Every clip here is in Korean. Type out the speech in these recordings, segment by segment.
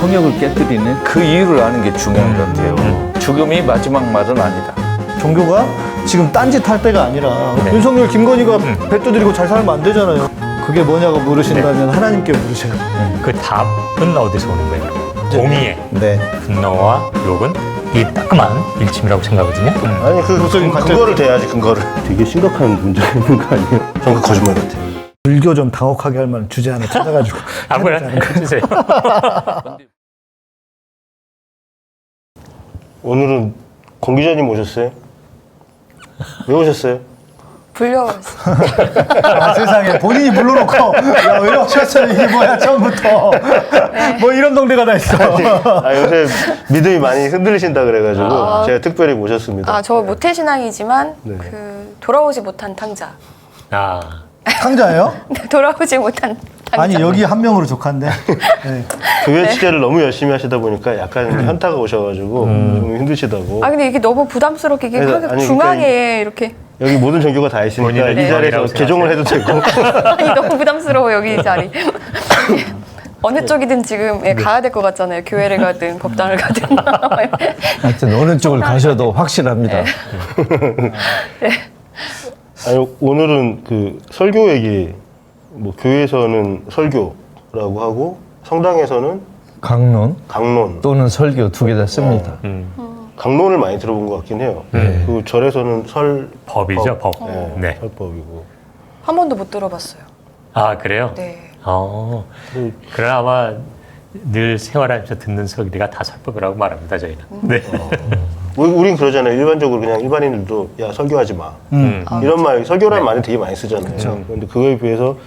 성역을 깨뜨리는 그 이유를 아는 게 중요한 것 같아요. 죽음이 마지막 말은 아니다. 종교가 지금 딴짓 할 때가 아니라 윤석열, 김건희가 배 두드리고 잘 살면 안 되잖아요. 그게 뭐냐고 물으신다면 하나님께 물으셔요. 그 답은 어디서 오는 거예요? 공의의 네. 분노와 욕은 이 따끔한 일침이라고 생각하거든요. 아니 그거를 대야지 근거를. 되게 심각한 문제가 있는 거 아니에요? 전 그 거짓말 같아요. 불교 좀 당혹하게 할 만한 주제 하나 찾아가지고 아무나 해주세요. 오늘은 권 기자님 오셨어요? 왜 오셨어요? 불려왔어. 아, 세상에 본인이 불러놓고 야, 왜 오셨어요? 이게 뭐야 처음부터. 뭐 이런 동네가 다 있어. 아, 요새 믿음이 많이 흔들리신다 그래가지고 제가 특별히 모셨습니다. 아, 저 모태신앙이지만 네. 그 돌아오지 못한 탕자. 아, 상자예요? 네, 돌아오지 못한 탕자. 아니 여기 한 명으로 족한데. 네. 교회 취재를 너무 열심히 하시다 보니까 약간 현타가 오셔가지고 좀 힘드시다고. 아, 근데 이게 너무 부담스럽게 이게 아니, 하게 아니, 중앙에 이렇게 여기 모든 종교가 다 있으니까 본인의 이 자리에서 이상이라고 개종을 해도 되고. 아니 너무 부담스러워 여기 이 자리. 어느 쪽이든 지금 가야 될 것 같잖아요. 교회를 가든 법당을 가든. 하여튼 어느 쪽을 가셔도 확실합니다. 아니, 오늘은 그 설교 얘기, 뭐 교회에서는 설교라고 하고 성당에서는 강론 강론, 또는 설교 두 개 다 씁니다. 강론을 많이 들어본 것 같긴 해요. 그 절에서는 법이죠, 법. 네, 네. 설법이고. 한 번도 못 들어봤어요. 아, 그래요? 네. 그럼 아마 늘 생활하면서 듣는 소리가 다 설법이라고 말합니다, 저희는. 네. 우린 그러잖아요. 일반적으로 그냥 일반인들도 야 설교하지 마. 이런 말, 설교라는 말을 되게 많이 쓰잖아요. 그런데 그거에 비해서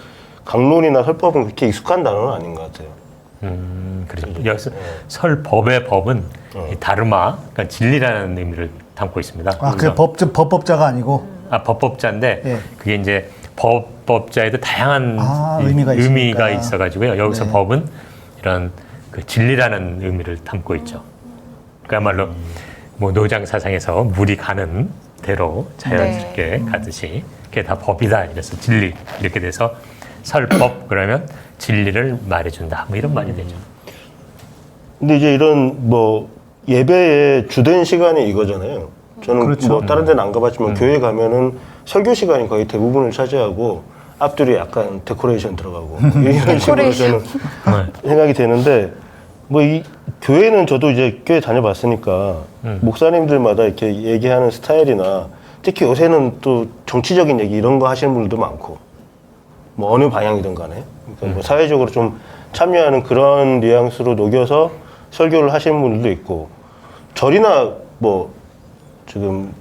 강론이나 설법은 그렇게 익숙한 단어는 아닌 것 같아요. 그렇죠. 여기서 설법의 법은 이 다르마, 그러니까 진리라는 의미를 담고 있습니다. 아, 그게 법법자가 아니고. 아, 법법자인데 예. 그게 이제 법법자에도 다양한 의미가 있으니까. 있어가지고요. 여기서 네. 법은 이런 그 진리라는 의미를 담고 있죠. 그야말로 뭐 노장 사상에서 물이 가는 대로 자연스럽게 가듯이 그게 다 법이다. 이래서 진리 이렇게 돼서 설법 그러면 진리를 말해준다. 뭐 이런 말이 되죠. 근데 이제 이런 뭐 예배의 주된 시간이 이거잖아요. 저는 그렇죠. 뭐 다른 데는 안 가봤지만 교회 가면은 설교 시간이 거의 대부분을 차지하고 앞뒤로 약간 데코레이션 들어가고 이런 식으로 저는 생각이 되는데 뭐 이 교회는 저도 이제 교회 다녀봤으니까 목사님들마다 이렇게 얘기하는 스타일이나 특히 요새는 또 정치적인 얘기 이런 거 하시는 분들도 많고 뭐 어느 방향이든 간에 그러니까 뭐 사회적으로 좀 참여하는 그런 뉘앙스로 녹여서 설교를 하시는 분들도 있고 절이나 뭐 지금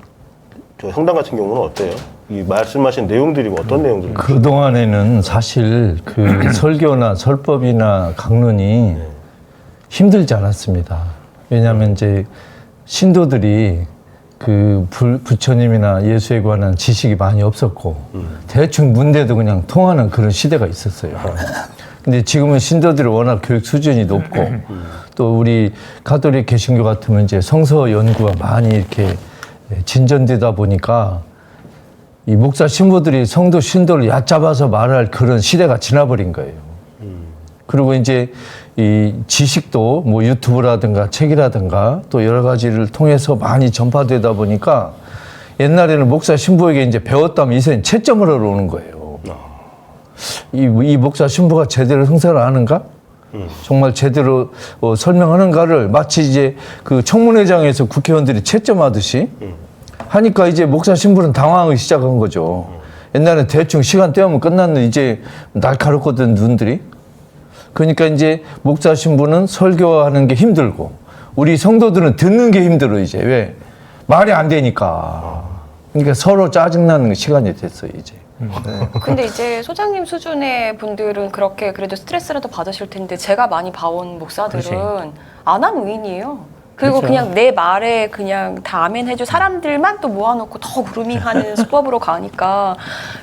저 성당 같은 경우는 어때요? 이 말씀하신 내용들이 뭐 어떤 내용들이 그동안에는 사실 그 설교나 설법이나 강론이 힘들지 않았습니다. 왜냐하면 이제 신도들이 그 부처님이나 예수에 관한 지식이 많이 없었고 대충 문대도 그냥 통하는 그런 시대가 있었어요. 근데 지금은 신도들이 워낙 교육 수준이 높고 또 우리 가톨릭 개신교 같으면 이제 성서 연구가 많이 이렇게 진전되다 보니까 이 목사 신부들이 성도 신도를 얕잡아서 말할 그런 시대가 지나버린 거예요. 그리고 이제 이 지식도 뭐 유튜브라든가 책이라든가 또 여러 가지를 통해서 많이 전파되다 보니까 옛날에는 목사 신부에게 이제 배웠다면 이제는 채점을 하러 오는 거예요. 이 목사 신부가 제대로 성사를 하는가? 정말 제대로 설명하는가를 마치 이제 그 청문회장에서 국회의원들이 채점하듯이 하니까 이제 목사 신부는 당황하기 시작한 거죠. 옛날에 대충 시간 때우면 끝났는데 이제 날카롭거든 눈들이. 그러니까 이제 목사 신부는 설교하는 게 힘들고 우리 성도들은 듣는 게 힘들어 이제. 왜? 말이 안 되니까. 그러니까 서로 짜증나는 시간이 됐어요 이제. 근데 이제 소장님 수준의 분들은 그렇게 그래도 스트레스라도 받으실 텐데 제가 많이 봐온 목사들은 안함의인이에요. 그리고 그렇죠. 그냥 내 말에 그냥 다 아멘 해줄 사람들만 또 모아놓고 더 그루밍하는 수법으로 가니까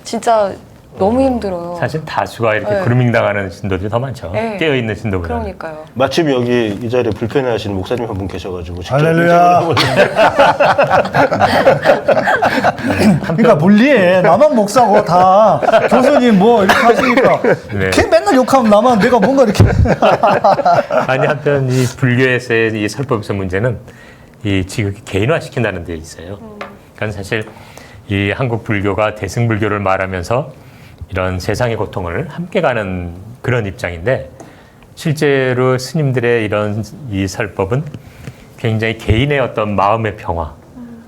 진짜 너무 힘들어요. 사실 다수가 이렇게 네. 그루밍 당하는 신도들이 더 많죠. 네. 깨어 있는 신도보다. 그러니까요. 마침 여기 이 자리에 불편해하시는 목사님 한 분 계셔가지고 직접 할렐루야. 그러니까 물리해. 나만 목사고 다 교수님 뭐 이렇게 하시니까 네. 걔 맨날 욕하면 나만 내가 뭔가 이렇게 아니 한편 이 불교에서의 이 설법에서 문제는 이 지극히 개인화 시킨다는 데 있어요. 그러니까 사실 이 한국 불교가 대승불교를 말하면서 이런 세상의 고통을 함께 가는 그런 입장인데 실제로 스님들의 이런 이 설법은 굉장히 개인의 어떤 마음의 평화,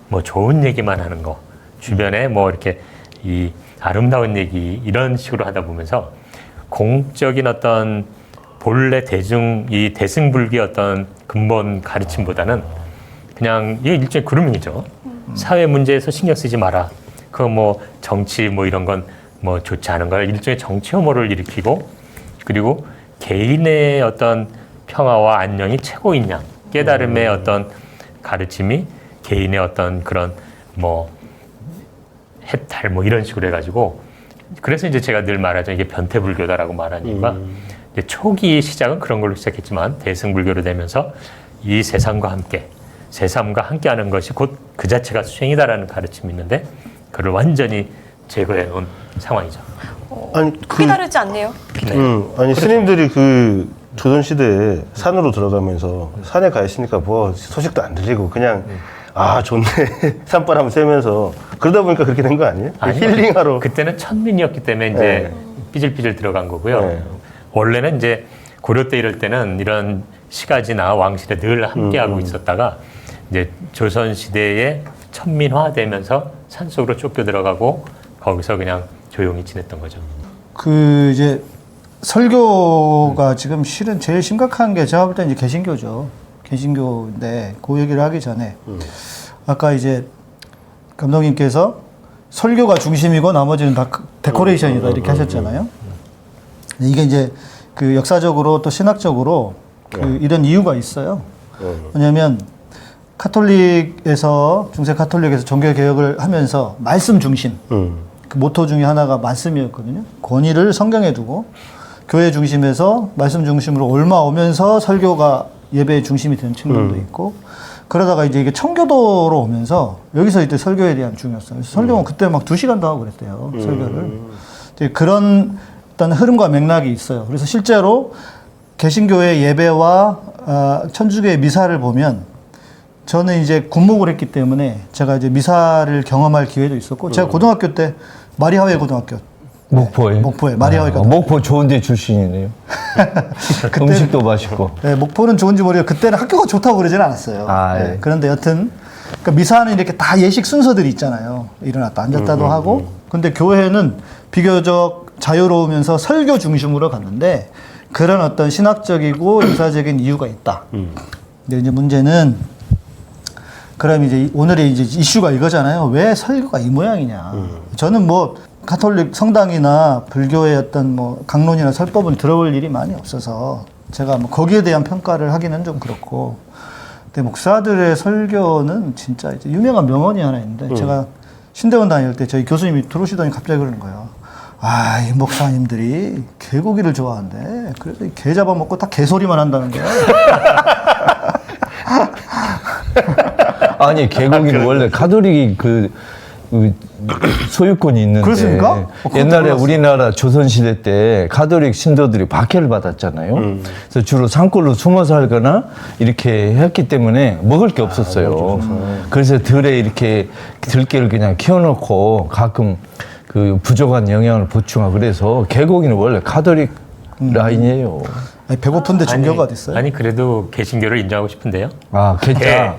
뭐 좋은 얘기만 하는 거, 주변에 뭐 이렇게 이 아름다운 얘기 이런 식으로 하다 보면서 공적인 어떤 본래 이 대승불교의 어떤 근본 가르침보다는 그냥 이게 일종의 그루밍이죠. 사회 문제에서 신경 쓰지 마라. 그 뭐 정치 뭐 이런 건 뭐 좋지 않은 걸 일종의 정치 혐오를 일으키고 그리고 개인의 어떤 평화와 안녕이 최고인 양 깨달음의 어떤 가르침이 개인의 어떤 그런 뭐 해탈 뭐 이런 식으로 해가지고 그래서 이제 제가 늘 말하죠. 이게 변태불교다라고 말하는 이유가 이제 초기 시작은 그런 걸로 시작했지만 대승불교로 되면서 이 세상과 함께하는 것이 곧 그 자체가 수행이다라는 가르침이 있는데 그걸 완전히 제거해 놓은 상황이죠. 아니 크게 다르지 않네요. 아니 스님들이 그 조선 시대에 산으로 들어가면서 산에 가 있으니까 뭐 소식도 안 들리고 그냥 아 좋네 산바람 쐬면서 그러다 보니까 그렇게 된 거 아니에요? 아니요. 힐링하러 그때는 천민이었기 때문에 이제 네. 삐질삐질 들어간 거고요. 네. 원래는 이제 고려 때 이럴 때는 이런 시가지나 왕실에 늘 함께하고 있었다가 이제 조선 시대에 천민화되면서 산속으로 쫓겨 들어가고 거기서 그냥 조용히 지냈던 거죠. 그 이제 설교가 지금 실은 제일 심각한 게 제가 볼 때 이제 개신교죠. 개신교인데 그 얘기를 하기 전에 아까 이제 감독님께서 설교가 중심이고 나머지는 다 데코레이션이다 이렇게 하셨잖아요. 이게 이제 그 역사적으로 또 신학적으로 그 이런 이유가 있어요. 왜냐하면 중세 카톨릭에서 종교 개혁을 하면서 말씀 중심 그 모토 중에 하나가 말씀이었거든요. 권위를 성경에 두고 교회 중심에서 말씀 중심으로 옮아오면서 설교가 예배의 중심이 되는 측면도 있고 그러다가 이제 이게 청교도로 오면서 여기서 이제 설교에 대한 중요성. 그래서 설교는 그때 막 2시간도 하고 그랬대요. 설교를. 이제 그런 어떤 흐름과 맥락이 있어요. 그래서 실제로 개신교의 예배와 천주교의 미사를 보면 저는 이제 군목을 했기 때문에 제가 이제 미사를 경험할 기회도 있었고 제가 고등학교 때 마리아회 고등학교 목포에 마리아회 고등학교 목포 좋은데 출신이네요. 음식도 맛있고. 네, 목포는 좋은지 모르겠어요. 그때는 학교가 좋다고 그러지는 않았어요. 아, 네, 예. 그런데 여튼 그러니까 미사는 이렇게 다 예식 순서들이 있잖아요. 일어났다 앉았다도 하고 근데 교회는 비교적 자유로우면서 설교 중심으로 갔는데 그런 어떤 신학적이고 역사적인 이유가 있다. 근데 이제 문제는 그럼 이제 오늘의 이제 이슈가 이거잖아요. 왜 설교가 이 모양이냐. 저는 뭐 가톨릭 성당이나 불교의 어떤 뭐 강론이나 설법은 들어볼 일이 많이 없어서 제가 뭐 거기에 대한 평가를 하기는 좀 그렇고. 근데 목사들의 설교는 진짜 이제 유명한 명언이 하나 있는데 제가 신대원 다닐 때 저희 교수님이 들어오시더니 갑자기 그러는 거예요. 아, 이 목사님들이 개고기를 좋아한대. 그래서 개 잡아먹고 다 개소리만 한다는 거야. 아니 개고기는 원래 가톨릭이 그 소유권이 있는데 그렇습니까? 옛날에 우리나라 조선시대 때 가톨릭 신도들이 박해를 받았잖아요. 그래서 주로 산골로 숨어 살거나 이렇게 했기 때문에 먹을 게 없었어요. 그래서 들에 이렇게 들깨를 그냥 키워놓고 가끔 그 부족한 영양을 보충하고 그래서 개고기는 원래 가톨릭 라인이에요. 아니, 배고픈데 종교가 어디 있어요? 아니 그래도 개신교를 인정하고 싶은데요. 아, 개짜.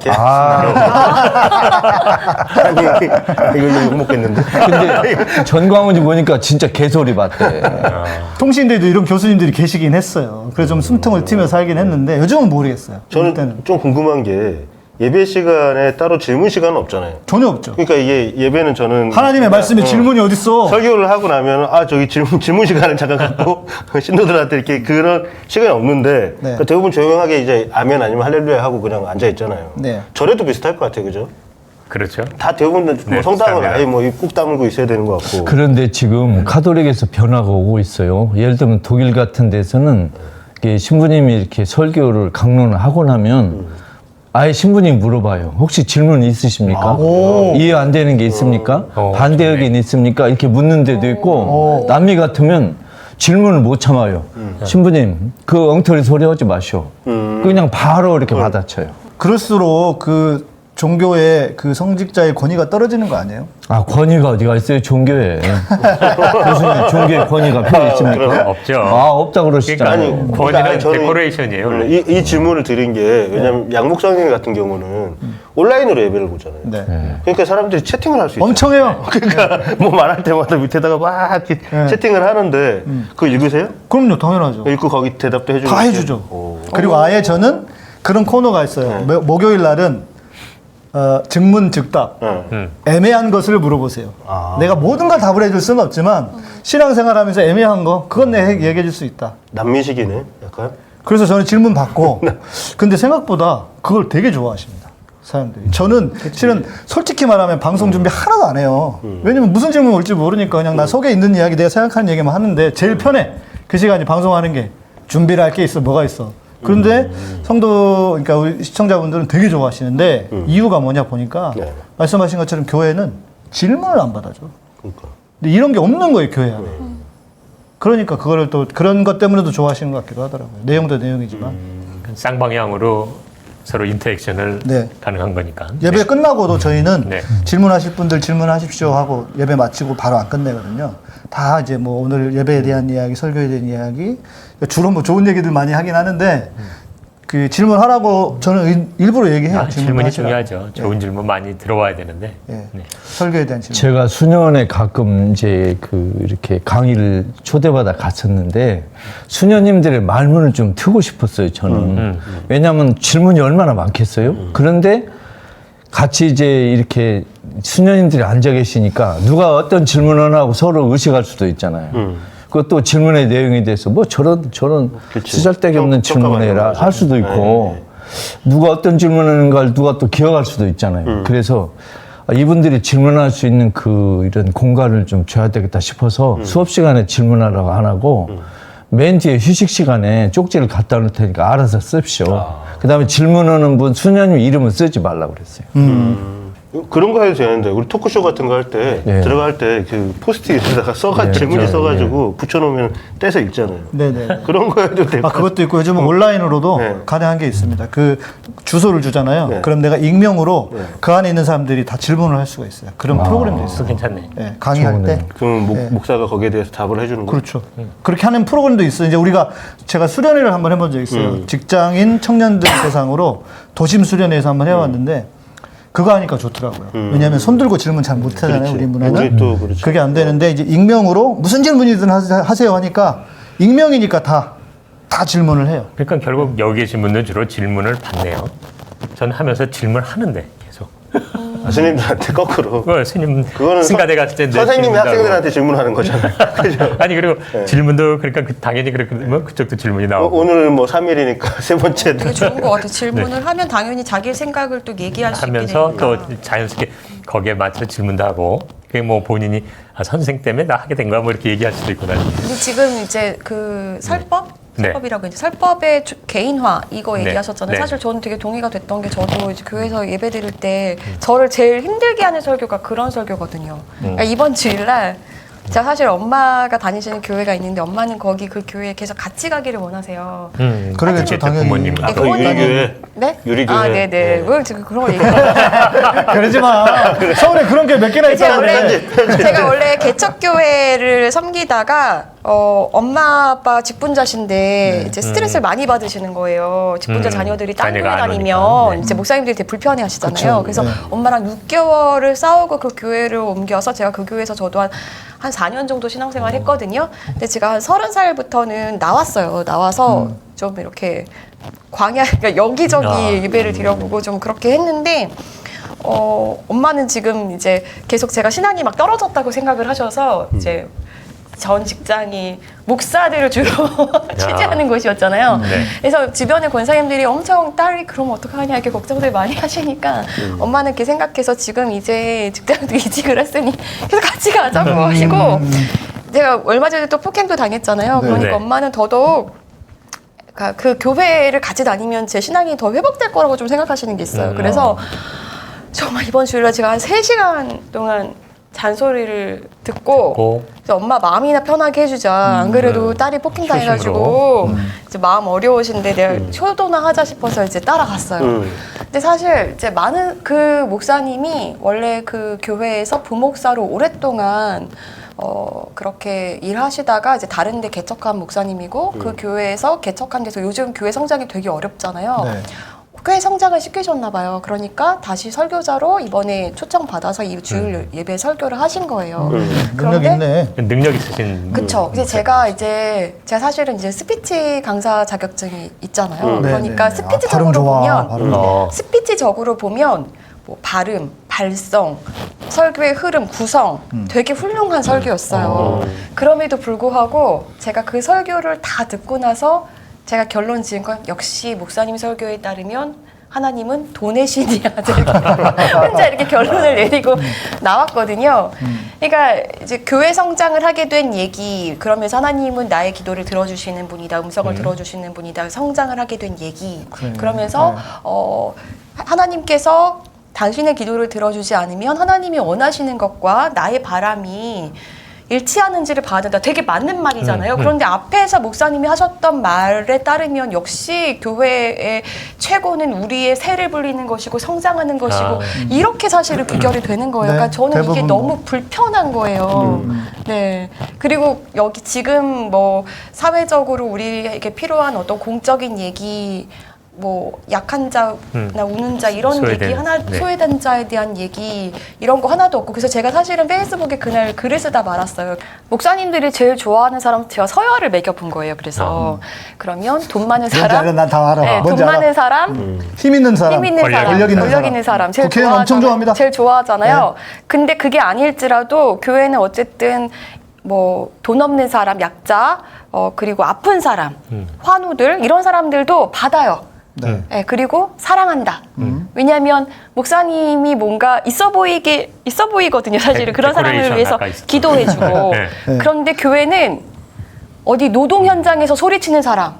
아니 이거 못 먹겠는데. 근데 전광훈이 보니까 진짜 개소리 맞대. 통신대도 이런 교수님들이 계시긴 했어요. 그래서 좀 숨통을 튀면서 살긴 했는데 요즘은 모르겠어요. 저는 그때는 좀 궁금한 게 예배 시간에 따로 질문 시간은 없잖아요. 전혀 없죠. 그러니까 이게 예배는 저는 하나님의 말씀에 질문이 어딨어? 설교를 하고 나면 아 저기 질문 시간을 잠깐 갖고 신도들한테 이렇게 그런 시간이 없는데 네. 그러니까 대부분 조용하게 이제 아멘 아니면 할렐루야 하고 그냥 앉아 있잖아요. 네. 절에도 비슷할 것 같아요, 그죠? 그렇죠. 다 대부분 뭐 네, 성당은 비슷합니다. 아예 뭐 꾹 다물고 있어야 되는 것 같고. 그런데 지금 가톨릭에서 변화가 오고 있어요. 예를 들면 독일 같은 데서는 이게 신부님이 이렇게 설교를 강론을 하고 나면 아예 신부님 물어봐요. 혹시 질문 있으십니까? 이해 안 되는 게 있습니까? 반대 의견 있습니까? 이렇게 묻는 데도 있고 남미 같으면 질문을 못 참아요. 신부님 그 엉터리 소리 하지 마시오. 그냥 바로 이렇게 받아쳐요. 그럴수록 그 종교의 그 성직자의 권위가 떨어지는 거 아니에요? 아, 권위가 어디가 있어요? 종교에. 교수님, 종교에 권위가 필요 있습니까? 없죠. 아, 없다 그러시잖아요. 그러니까 아니, 권위는 그러니까 저는 데코레이션이에요. 원래. 이 질문을 드린 게 왜냐면 양목성님 같은 경우는 온라인으로 예배를 보잖아요. 네. 그러니까 사람들이 채팅을 할 수 있어요. 엄청 해요. 그러니까 뭐 말할 때마다 밑에다가 막 이렇게 채팅을 하는데 그거 읽으세요? 그럼요, 당연하죠. 읽고 거기 대답도 해주고 다 해주죠. 그리고 아예 저는 그런 코너가 있어요. 목요일 날은 증문즉답. 애매한 것을 물어보세요. 내가 모든 걸 답을 해줄 수는 없지만 신앙생활하면서 애매한 거 그건 내가 얘기해 줄 수 있다. 남미식이네 약간. 그래서 저는 질문 받고 근데 생각보다 그걸 되게 좋아하십니다. 사람들이. 저는 실은 솔직히 말하면 방송 준비 하나도 안 해요. 왜냐면 무슨 질문 올지 모르니까 그냥 나 속에 있는 이야기 내가 생각하는 얘기만 하는데 제일 편해. 그 시간이 방송하는 게 준비를 할 게 있어. 뭐가 있어. 그런데 성도, 그러니까 우리 시청자분들은 되게 좋아하시는데 이유가 뭐냐 보니까 네. 말씀하신 것처럼 교회는 질문을 안 받아줘. 그러니까. 근데 이런 게 없는 거예요, 교회 안에. 그러니까 그거를 또 그런 것 때문에도 좋아하시는 것 같기도 하더라고요. 내용도 내용이지만. 쌍방향으로 서로 인터랙션을 네. 가능한 거니까. 예배 끝나고도 저희는 네. 질문하실 분들 질문하십시오 하고 예배 마치고 바로 안 끝내거든요. 다 이제 뭐 오늘 예배에 대한 이야기, 설교에 대한 이야기, 주로 뭐 좋은 얘기들 많이 하긴 하는데 그 질문하라고 저는 일부러 얘기해요. 질문이 질문하시라고. 중요하죠. 좋은 질문 많이 들어와야 되는데. 예. 네. 설교에 대한 질문. 제가 수년에 가끔 이제 그 이렇게 강의를 초대받아 갔었는데 수녀님들의 말문을 좀 트고 싶었어요, 저는. 왜냐하면 질문이 얼마나 많겠어요? 그런데 같이 이제 이렇게 수녀님들이 앉아 계시니까 누가 어떤 질문을 하고 서로 의식할 수도 있잖아요. 그것도 질문의 내용에 대해서 뭐 저런 그치. 쓰잘데기 없는 질문해라 할 수도 있고 누가 어떤 질문하는 걸 누가 또 기억할 수도 있잖아요. 그래서 이분들이 질문할 수 있는 그 이런 공간을 좀 줘야 되겠다 싶어서 수업 시간에 질문하라고 안 하고 맨 뒤에 휴식 시간에 쪽지를 갖다 놓을 테니까 알아서 씁시오. 그다음에 질문하는 분 수녀님 이름은 쓰지 말라고 그랬어요. 그런 거 해도 되는데 우리 토크쇼 같은 거 할 때 네. 들어갈 때 그 포스트잇에다가 네, 질문지 네, 써가지고 붙여놓으면 떼서 읽잖아요. 네네. 그런 거 해도 되고. 그것도 있고 요즘은 온라인으로도 네. 가능한 게 있습니다. 그 주소를 주잖아요. 네. 그럼 내가 익명으로 네. 그 안에 있는 사람들이 다 질문을 할 수가 있어요. 그런 프로그램도 있어요. 괜찮네. 네, 강의할 때. 그럼 네. 목사가 거기에 대해서 답을 해주는 거예요. 그렇죠. 그렇게 하는 프로그램도 있어요. 이제 우리가 제가 수련회를 한번 해본 적이 있어요. 직장인 청년들 대상으로 도심 수련회에서 한번 해왔는데 그거 하니까 좋더라고요. 왜냐하면 손 들고 질문 잘 못하잖아요. 그렇지. 우리 문화는. 우리 또 그렇죠. 그게 안 되는데 이제 익명으로 무슨 질문이든 하세요 하니까 익명이니까 다 질문을 해요. 그러니까 결국 여기 계신 분들은 주로 질문을 받네요. 저는 하면서 질문하는데 계속. 스님들한테 거꾸로. 스님 그거는 승가대 갔을 때 선생님이 질문하고. 학생들한테 질문하는 거잖아요. 그죠? 아니 그리고 질문도 그러니까 당연히 그렇게 되면 그쪽도 질문이 나오고. 오늘 뭐 3일이니까 세 번째. 되게 좋은 것 같아요. 질문을 하면 당연히 자기 생각을 또 얘기할 수 있게 하면서 되니까. 또 자연스럽게 거기에 맞춰 질문도 하고 그게 뭐 본인이 선생 때문에 나 하게 된 거야 뭐 이렇게 얘기할 수도 있고 근데 지금 이제 그 설법? 네. 설법이라고 이제 설법의 개인화 이거 네. 얘기하셨잖아요. 네. 사실 저는 되게 동의가 됐던 게 저도 이제 교회에서 예배 드릴 때 저를 제일 힘들게 하는 설교가 그런 설교거든요. 그러니까 이번 주일날 제가 사실 엄마가 다니시는 교회가 있는데 엄마는 거기 그 교회에 계속 같이 가기를 원하세요. 그러겠죠, 당연히. 부모님. 네, 아까 그거는- 유리교회. 네? 유리교회. 아, 네네. 네. 왜 지금 그런 걸 얘기해요? 그러지 마. 서울에 그런 게 몇 개나 제가 있다고 원래, 그래. 제가 원래 개척교회를 섬기다가 엄마 아빠 직분자신데 이제 스트레스를 많이 받으시는 거예요. 직분자 자녀들이 딴 교회 자녀가 안 다니면 오니까. 네. 이제 목사님들이 되게 불편해 하시잖아요. 그쵸. 그래서 네. 엄마랑 6개월을 싸우고 그 교회를 옮겨서 제가 그 교회에서 저도 한 4년 정도 신앙생활 했거든요. 근데 제가 한 30살부터는 나왔어요. 나와서 좀 이렇게 광야, 그러니까 여기저기 예배를 드려보고 좀 그렇게 했는데 엄마는 지금 이제 계속 제가 신앙이 막 떨어졌다고 생각을 하셔서 이제 전 직장이 목사들을 주로 취재하는 곳이었잖아요. 네. 그래서 주변의 권사님들이 엄청 딸이 그럼 어떡하냐 이렇게 걱정들 많이 하시니까 엄마는 이렇게 생각해서 지금 이제 직장도 이직을 했으니 계속 같이 가자고 하시고 제가 얼마 전에 또 폭행도 당했잖아요. 네. 그러니까 네. 엄마는 더더욱 그 교회를 같이 다니면 제 신앙이 더 회복될 거라고 좀 생각하시는 게 있어요. 그래서 정말 이번 주일날 제가 한 3시간 동안 잔소리를 듣고 이제 엄마 마음이나 편하게 해주자. 안 그래도 딸이 폭행 당해가지고 이제 마음 어려우신데 내가 효도나 하자 싶어서 이제 따라갔어요. 근데 사실 이제 많은 그 목사님이 원래 그 교회에서 부목사로 오랫동안 그렇게 일하시다가 이제 다른 데 개척한 목사님이고 그 교회에서 개척한 데서 요즘 교회 성장이 되게 어렵잖아요. 네. 꽤 성장을 시키셨나 봐요. 그러니까 다시 설교자로 이번에 초청받아서 이 주일 예배 설교를 하신 거예요. 능력 있네. 능력 있으신 그쵸. 이제 제가 사실은 이제 스피치 강사 자격증이 있잖아요. 그러니까 네, 네. 스피치적으로 발음 좋아. 보면 발음 좋아. 스피치적으로 보면 뭐 발음, 발성, 설교의 흐름, 구성 되게 훌륭한 설교였어요. 그럼에도 불구하고 제가 그 설교를 다 듣고 나서 제가 결론 지은 건 역시 목사님 설교에 따르면 하나님은 돈의 신이야. 혼자 이렇게 결론을 내리고 나왔거든요. 그러니까 이제 교회 성장을 하게 된 얘기, 그러면서 하나님은 나의 기도를 들어주시는 분이다, 음성을 들어주시는 분이다, 성장을 하게 된 얘기. 그러면서 하나님께서 당신의 기도를 들어주지 않으면 하나님이 원하시는 것과 나의 바람이 일치하는지를 봐야 된다. 되게 맞는 말이잖아요. 그런데 앞에서 목사님이 하셨던 말에 따르면 역시 교회의 최고는 우리의 세를 불리는 것이고 성장하는 것이고 이렇게 사실은 귀결이 되는 거예요. 네, 그러니까 저는 이게 대부분 너무 불편한 거예요. 네. 그리고 여기 지금 뭐 사회적으로 우리에게 필요한 어떤 공적인 얘기 뭐 약한 자나 우는 자 이런 소외된, 얘기 하나 네. 소외된 자에 대한 얘기 이런 거 하나도 없고 그래서 제가 사실은 페이스북에 그날 글을 쓰다 말았어요. 목사님들이 제일 좋아하는 사람 제가 서열을 매겨본 거예요. 그래서 그러면 돈 많은 사람, 난다 알아. 네, 돈 뭔지 알아. 많은 사람, 힘 있는 사람, 힘 있는 사람, 권력 있는 권력 있는 사람 제일 국회의원 엄청 좋아합니다. 제일 좋아하잖아요. 근데 그게 아닐지라도 교회는 어쨌든 뭐 돈 없는 사람, 약자, 그리고 아픈 사람, 환우들 이런 사람들도 받아요. 네. 네, 그리고 사랑한다. 왜냐하면 목사님이 뭔가 있어 보이거든요. 사실은 그런 사람을 데코레이션 위해서 아까 있었죠. 기도해주고. 네. 네. 그런데 교회는 어디 노동 현장에서 소리치는 사람,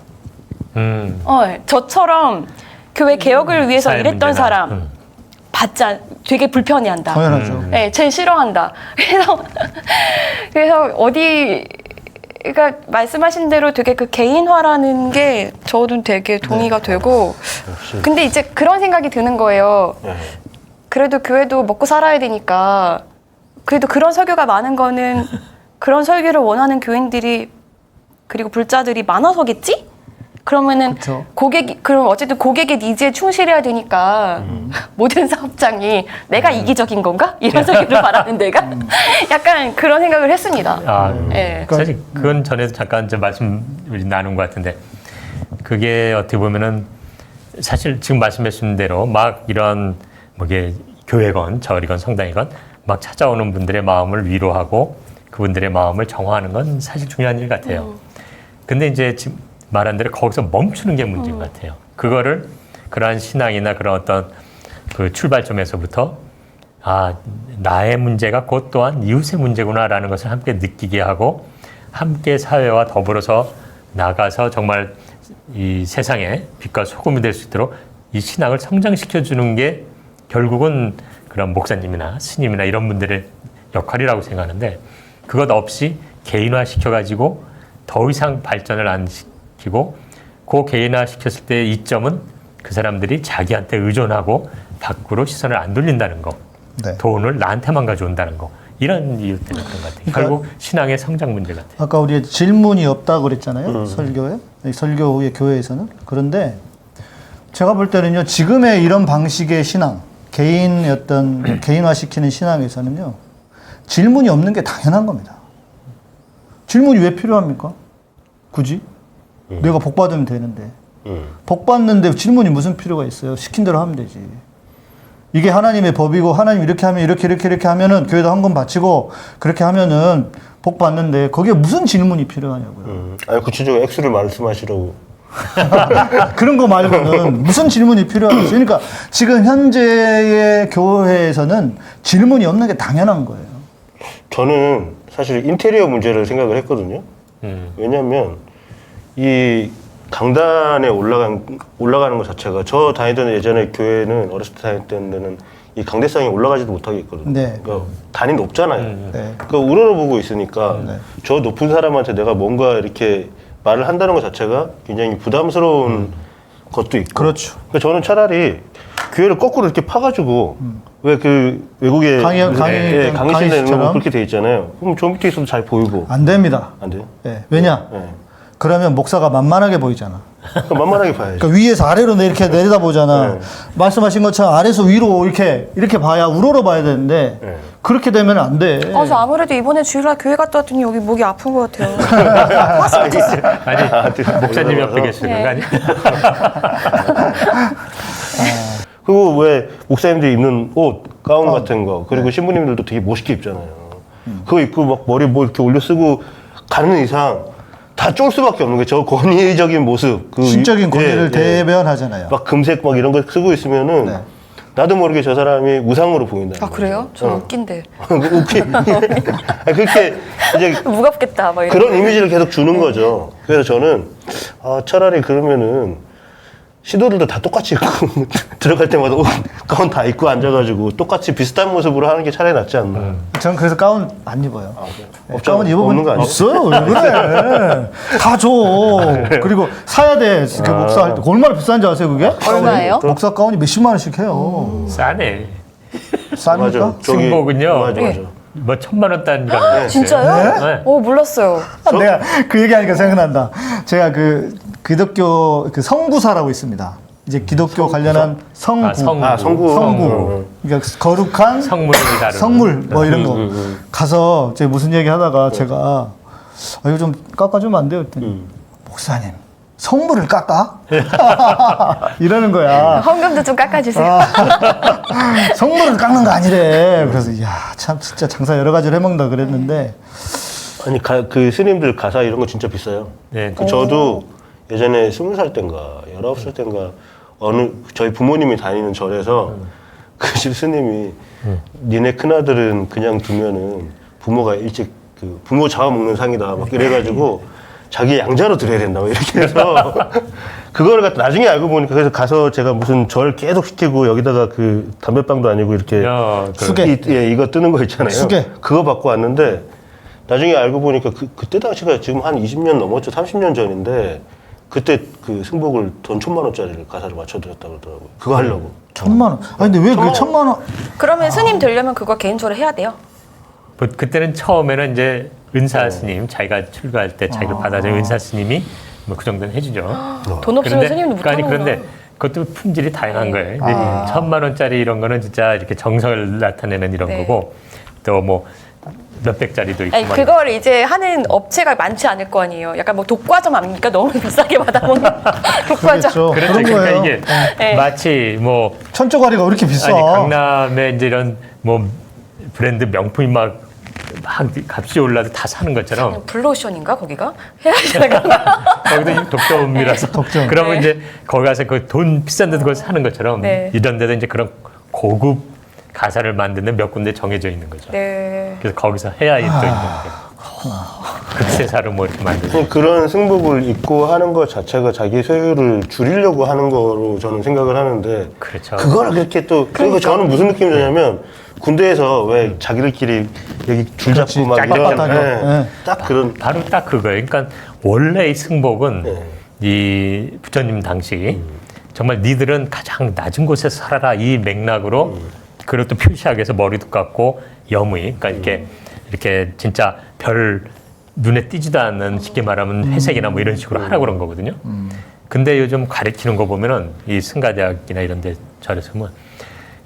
저처럼 교회 개혁을 위해서 사회 일했던 문제나, 사람 되게 불편해한다. 당연하죠. 네, 제일 싫어한다. 그래서 그러니까 말씀하신 대로 되게 그 개인화라는 게 저는 되게 동의가 되고 근데 이제 그런 생각이 드는 거예요. 그래도 교회도 먹고 살아야 되니까 그래도 그런 설교가 많은 거는 그런 설교를 원하는 교인들이 그리고 불자들이 많아서겠지? 그러면은 그쵸. 그럼 어쨌든 고객의 니즈에 충실해야 되니까 모든 사업장이 내가 이기적인 건가? 이런 소리를 말하는 데가 약간 그런 생각을 했습니다. 네. 사실 그건 전에도 잠깐 좀 말씀 나눈 것 같은데 그게 어떻게 보면은 사실 지금 말씀하신 대로 막 이런 뭐게 교회건 절이건 성당이건 막 찾아오는 분들의 마음을 위로하고 그분들의 마음을 정화하는 건 사실 중요한 일 같아요. 근데 이제 지금 말한 대로 거기서 멈추는 게 문제인 것 같아요. 그거를 그러한 신앙이나 그런 어떤 그 출발점에서부터 나의 문제가 곧 또한 이웃의 문제구나라는 것을 함께 느끼게 하고 함께 사회와 더불어서 나가서 정말 이 세상에 빛과 소금이 될 수 있도록 이 신앙을 성장시켜 주는 게 결국은 그런 목사님이나 스님이나 이런 분들의 역할이라고 생각하는데 그것 없이 개인화 시켜가지고 더 이상 발전을 안 시키고 그 개인화 시켰을 때 이점은 그 사람들이 자기한테 의존하고 밖으로 시선을 안 돌린다는 거. 네. 돈을 나한테만 가져온다는 거. 이런 이유 때문에 그런 것 같아요. 그러니까 결국 신앙의 성장 문제 같아요. 아까 우리 질문이 없다고 그랬잖아요. 설교에. 설교 후에 교회에서는. 그런데 제가 볼 때는요. 지금의 이런 방식의 신앙, 개인의 어떤 개인화시키는 신앙에서는요. 질문이 없는 게 당연한 겁니다. 질문이 왜 필요합니까? 굳이? 내가 복 받으면 되는데. 복 받는데 질문이 무슨 필요가 있어요? 시킨 대로 하면 되지. 이게 하나님의 법이고 하나님 이렇게 하면 이렇게 하면은 교회도 헌금 바치고 그렇게 하면은 복 받는데 거기에 무슨 질문이 필요하냐고요. 아니 구체적으로 액수를 말씀하시라고. 그런 거 말고는 무슨 질문이 필요하겠어요. 그러니까 지금 현재의 교회에서는 질문이 없는 게 당연한 거예요. 저는 사실 인테리어 문제를 생각을 했거든요. 왜냐하면 이 강단에 올라가는 것 자체가 저 다니던 예전에 교회는 어렸을 때 다녔던 데는 이 강대상에 올라가지도 못하게 있거든요. 네. 그러니까 단이 높잖아요. 네. 그러니까 우러러보고 있으니까 네. 저 높은 사람한테 내가 뭔가 이렇게 말을 한다는 것 자체가 굉장히 부담스러운 것도 있고. 그렇죠. 그러니까 저는 차라리 교회를 거꾸로 이렇게 파가지고 왜 그 외국에 강의실에는 그렇게 돼 있잖아요. 그럼 저 밑에 있어도 잘 보이고. 안 됩니다. 안 돼요? 네. 왜냐? 네. 그러면 목사가 만만하게 보이잖아. 그러니까 만만하게 봐야죠. 그러니까 위에서 아래로 이렇게 내려다 보잖아. 네. 말씀하신 것처럼 아래에서 위로 이렇게 봐야 우러러 봐야 되는데 네. 그렇게 되면 안 돼. 아, 저 아무래도 이번에 주일날 교회 갔다 왔더니 여기 목이 아픈 것 같아요. 아니 목사님 옆에 계시는 네. 거 아니야? 그리고 왜 목사님들이 입는 옷, 가운 같은 거, 그리고 신부님들도 되게 멋있게 입잖아요. 그거 입고 막 머리 뭐 이렇게 올려 쓰고 가는 이상 다 쫄 수밖에 없는 게 저 권위적인 모습. 그 신적인 권위를 예, 예. 대변하잖아요. 막 금색 막 이런 거 쓰고 있으면은 네. 나도 모르게 저 사람이 우상으로 보인다. 아, 그래요? 저 웃긴데. 웃기. 그렇게 이제 무겁겠다, 막 이런. 그런 이미지를 계속 주는 거죠. 그래서 저는 차라리 그러면은 시도들도 다 똑같이 입고 들어갈 때마다 옷, 가운 다 입고 앉아가지고 똑같이 비슷한 모습으로 하는 게 차라리 낫지 않나. 저는 그래서 가운 안 입어요. 네, 없잖아. 가운 입어본 없는 거 아니에요? 없어요. 왜 그래? 다 줘. 그리고 사야 돼. 그 목사 할 때. 얼마나 비싼지 아세요, 그게? 얼마예요? 목사 가운이 몇십만 원씩 해요. 싸네. 쌉니까? 맞아. 저기- 승복은요. 맞아, 맞아. 뭐 1,000만 원단가. 진짜요? 네. 오, 몰랐어요. 내가 그 얘기하니까 생각난다. 제가 그 기독교 그 성구사라고 있습니다. 이제 기독교 관련한 성구. 아, 성구. 성구. 성구. 그러니까 거룩한 성물이 다른. 성물 뭐 이런 거 가서 제가 무슨 얘기 하다가 제가 이거 좀 깎아주면 안 돼요? 그랬더니 목사님 성물을 깎아? 이러는 거야. 헌금도 좀 깎아주세요. 성물을 깎는 거 아니래. 그래서 이야 참 진짜 장사 여러 가지를 해먹는다 그랬는데 아니 그 스님들 가사 이런 거 진짜 비싸요. 네. 그 저도 예전에 20살 땐가 19살 땐가 저희 부모님이 다니는 절에서 그 집 스님이 니네 큰아들은 그냥 두면은 부모가 일찍 그 부모 잡아먹는 상이다 막 이래가지고 자기 양자로 드려야 된다고 이렇게 해서 그거를 갖다 나중에 알고 보니까 그래서 가서 제가 무슨 절 계속 시키고 여기다가 그 담배빵도 아니고 이렇게 야, 그- 수계. 이거 뜨는 거 있잖아요. 수계. 그거 받고 왔는데 나중에 알고 보니까 그때 당시가 지금 한 20년 넘었죠. 30년 전인데 그때 그 승복을 돈 1,000만 원짜리를 가사를 맞춰드렸다고 그러더라고요. 그거 하려고. 1,000만 원. 아니 근데 왜 그 1,000만 원? 그러면 스님 되려면 그거 개인적으로 해야 돼요? 뭐 그때는 처음에는 이제 은사 스님 자기가 출가할 때 자기를 받아준 은사 스님이 뭐 그 정도는 해주죠. 돈 없으면 스님도 못 하는 그런데 거야. 그것도 품질이 다양한 거예요. 근데 1,000만 원짜리 이런 거는 진짜 이렇게 정성을 나타내는 이런 네. 거고 또 뭐 몇백짜리도 있고. 아니, 막 그걸 이제 하는 업체가 많지 않을 거 아니에요. 약간 뭐 독과점 아닙니까? 너무 비싸게 받아보는 독과점. 그렇죠. 그렇죠. 그런 그러니까 거예요. 이게 네. 마치 뭐 천조가리가 왜 이렇게 비싸? 아니 강남에 이제 이런 뭐 브랜드 명품이 막 값이 올라도 다 사는 것처럼 블루오션인가 거기가? 해야지 내가. 거기도 독점이라서 독점. 그러면 네. 이제 거기 가서 그 돈 비싼 데 그걸 사는 것처럼 네. 이런 데도 이제 그런 고급 가사를 만드는 몇 군데 정해져 있는 거죠. 네. 그래서 거기서 해야 또 있는 게 극세사로 뭐 이렇게 만드는 그런 승복을 입고 하는 것 자체가 자기 소유를 줄이려고 하는 거로 저는 생각을 하는데 그렇죠. 그걸 그렇게 또 그리고 저는 무슨 느낌이 드냐면 군대에서 왜 자기들끼리 여기 줄 잡고 막 이런 빳빳하게. 네. 딱 그런 바로 딱 그거예요. 그러니까 원래 이 승복은 네. 이 부처님 당시 정말 니들은 가장 낮은 곳에서 살아라 이 맥락으로 그리고 또 표시하기 위해서 머리도 깎고 여무이 그러니까 이렇게 진짜 별 눈에 띄지도 않는 쉽게 말하면 회색이나 뭐 이런 식으로 하라고 그런 거거든요. 근데 요즘 가르치는 거 보면은 이 승가대학이나 이런 데 절에서 보면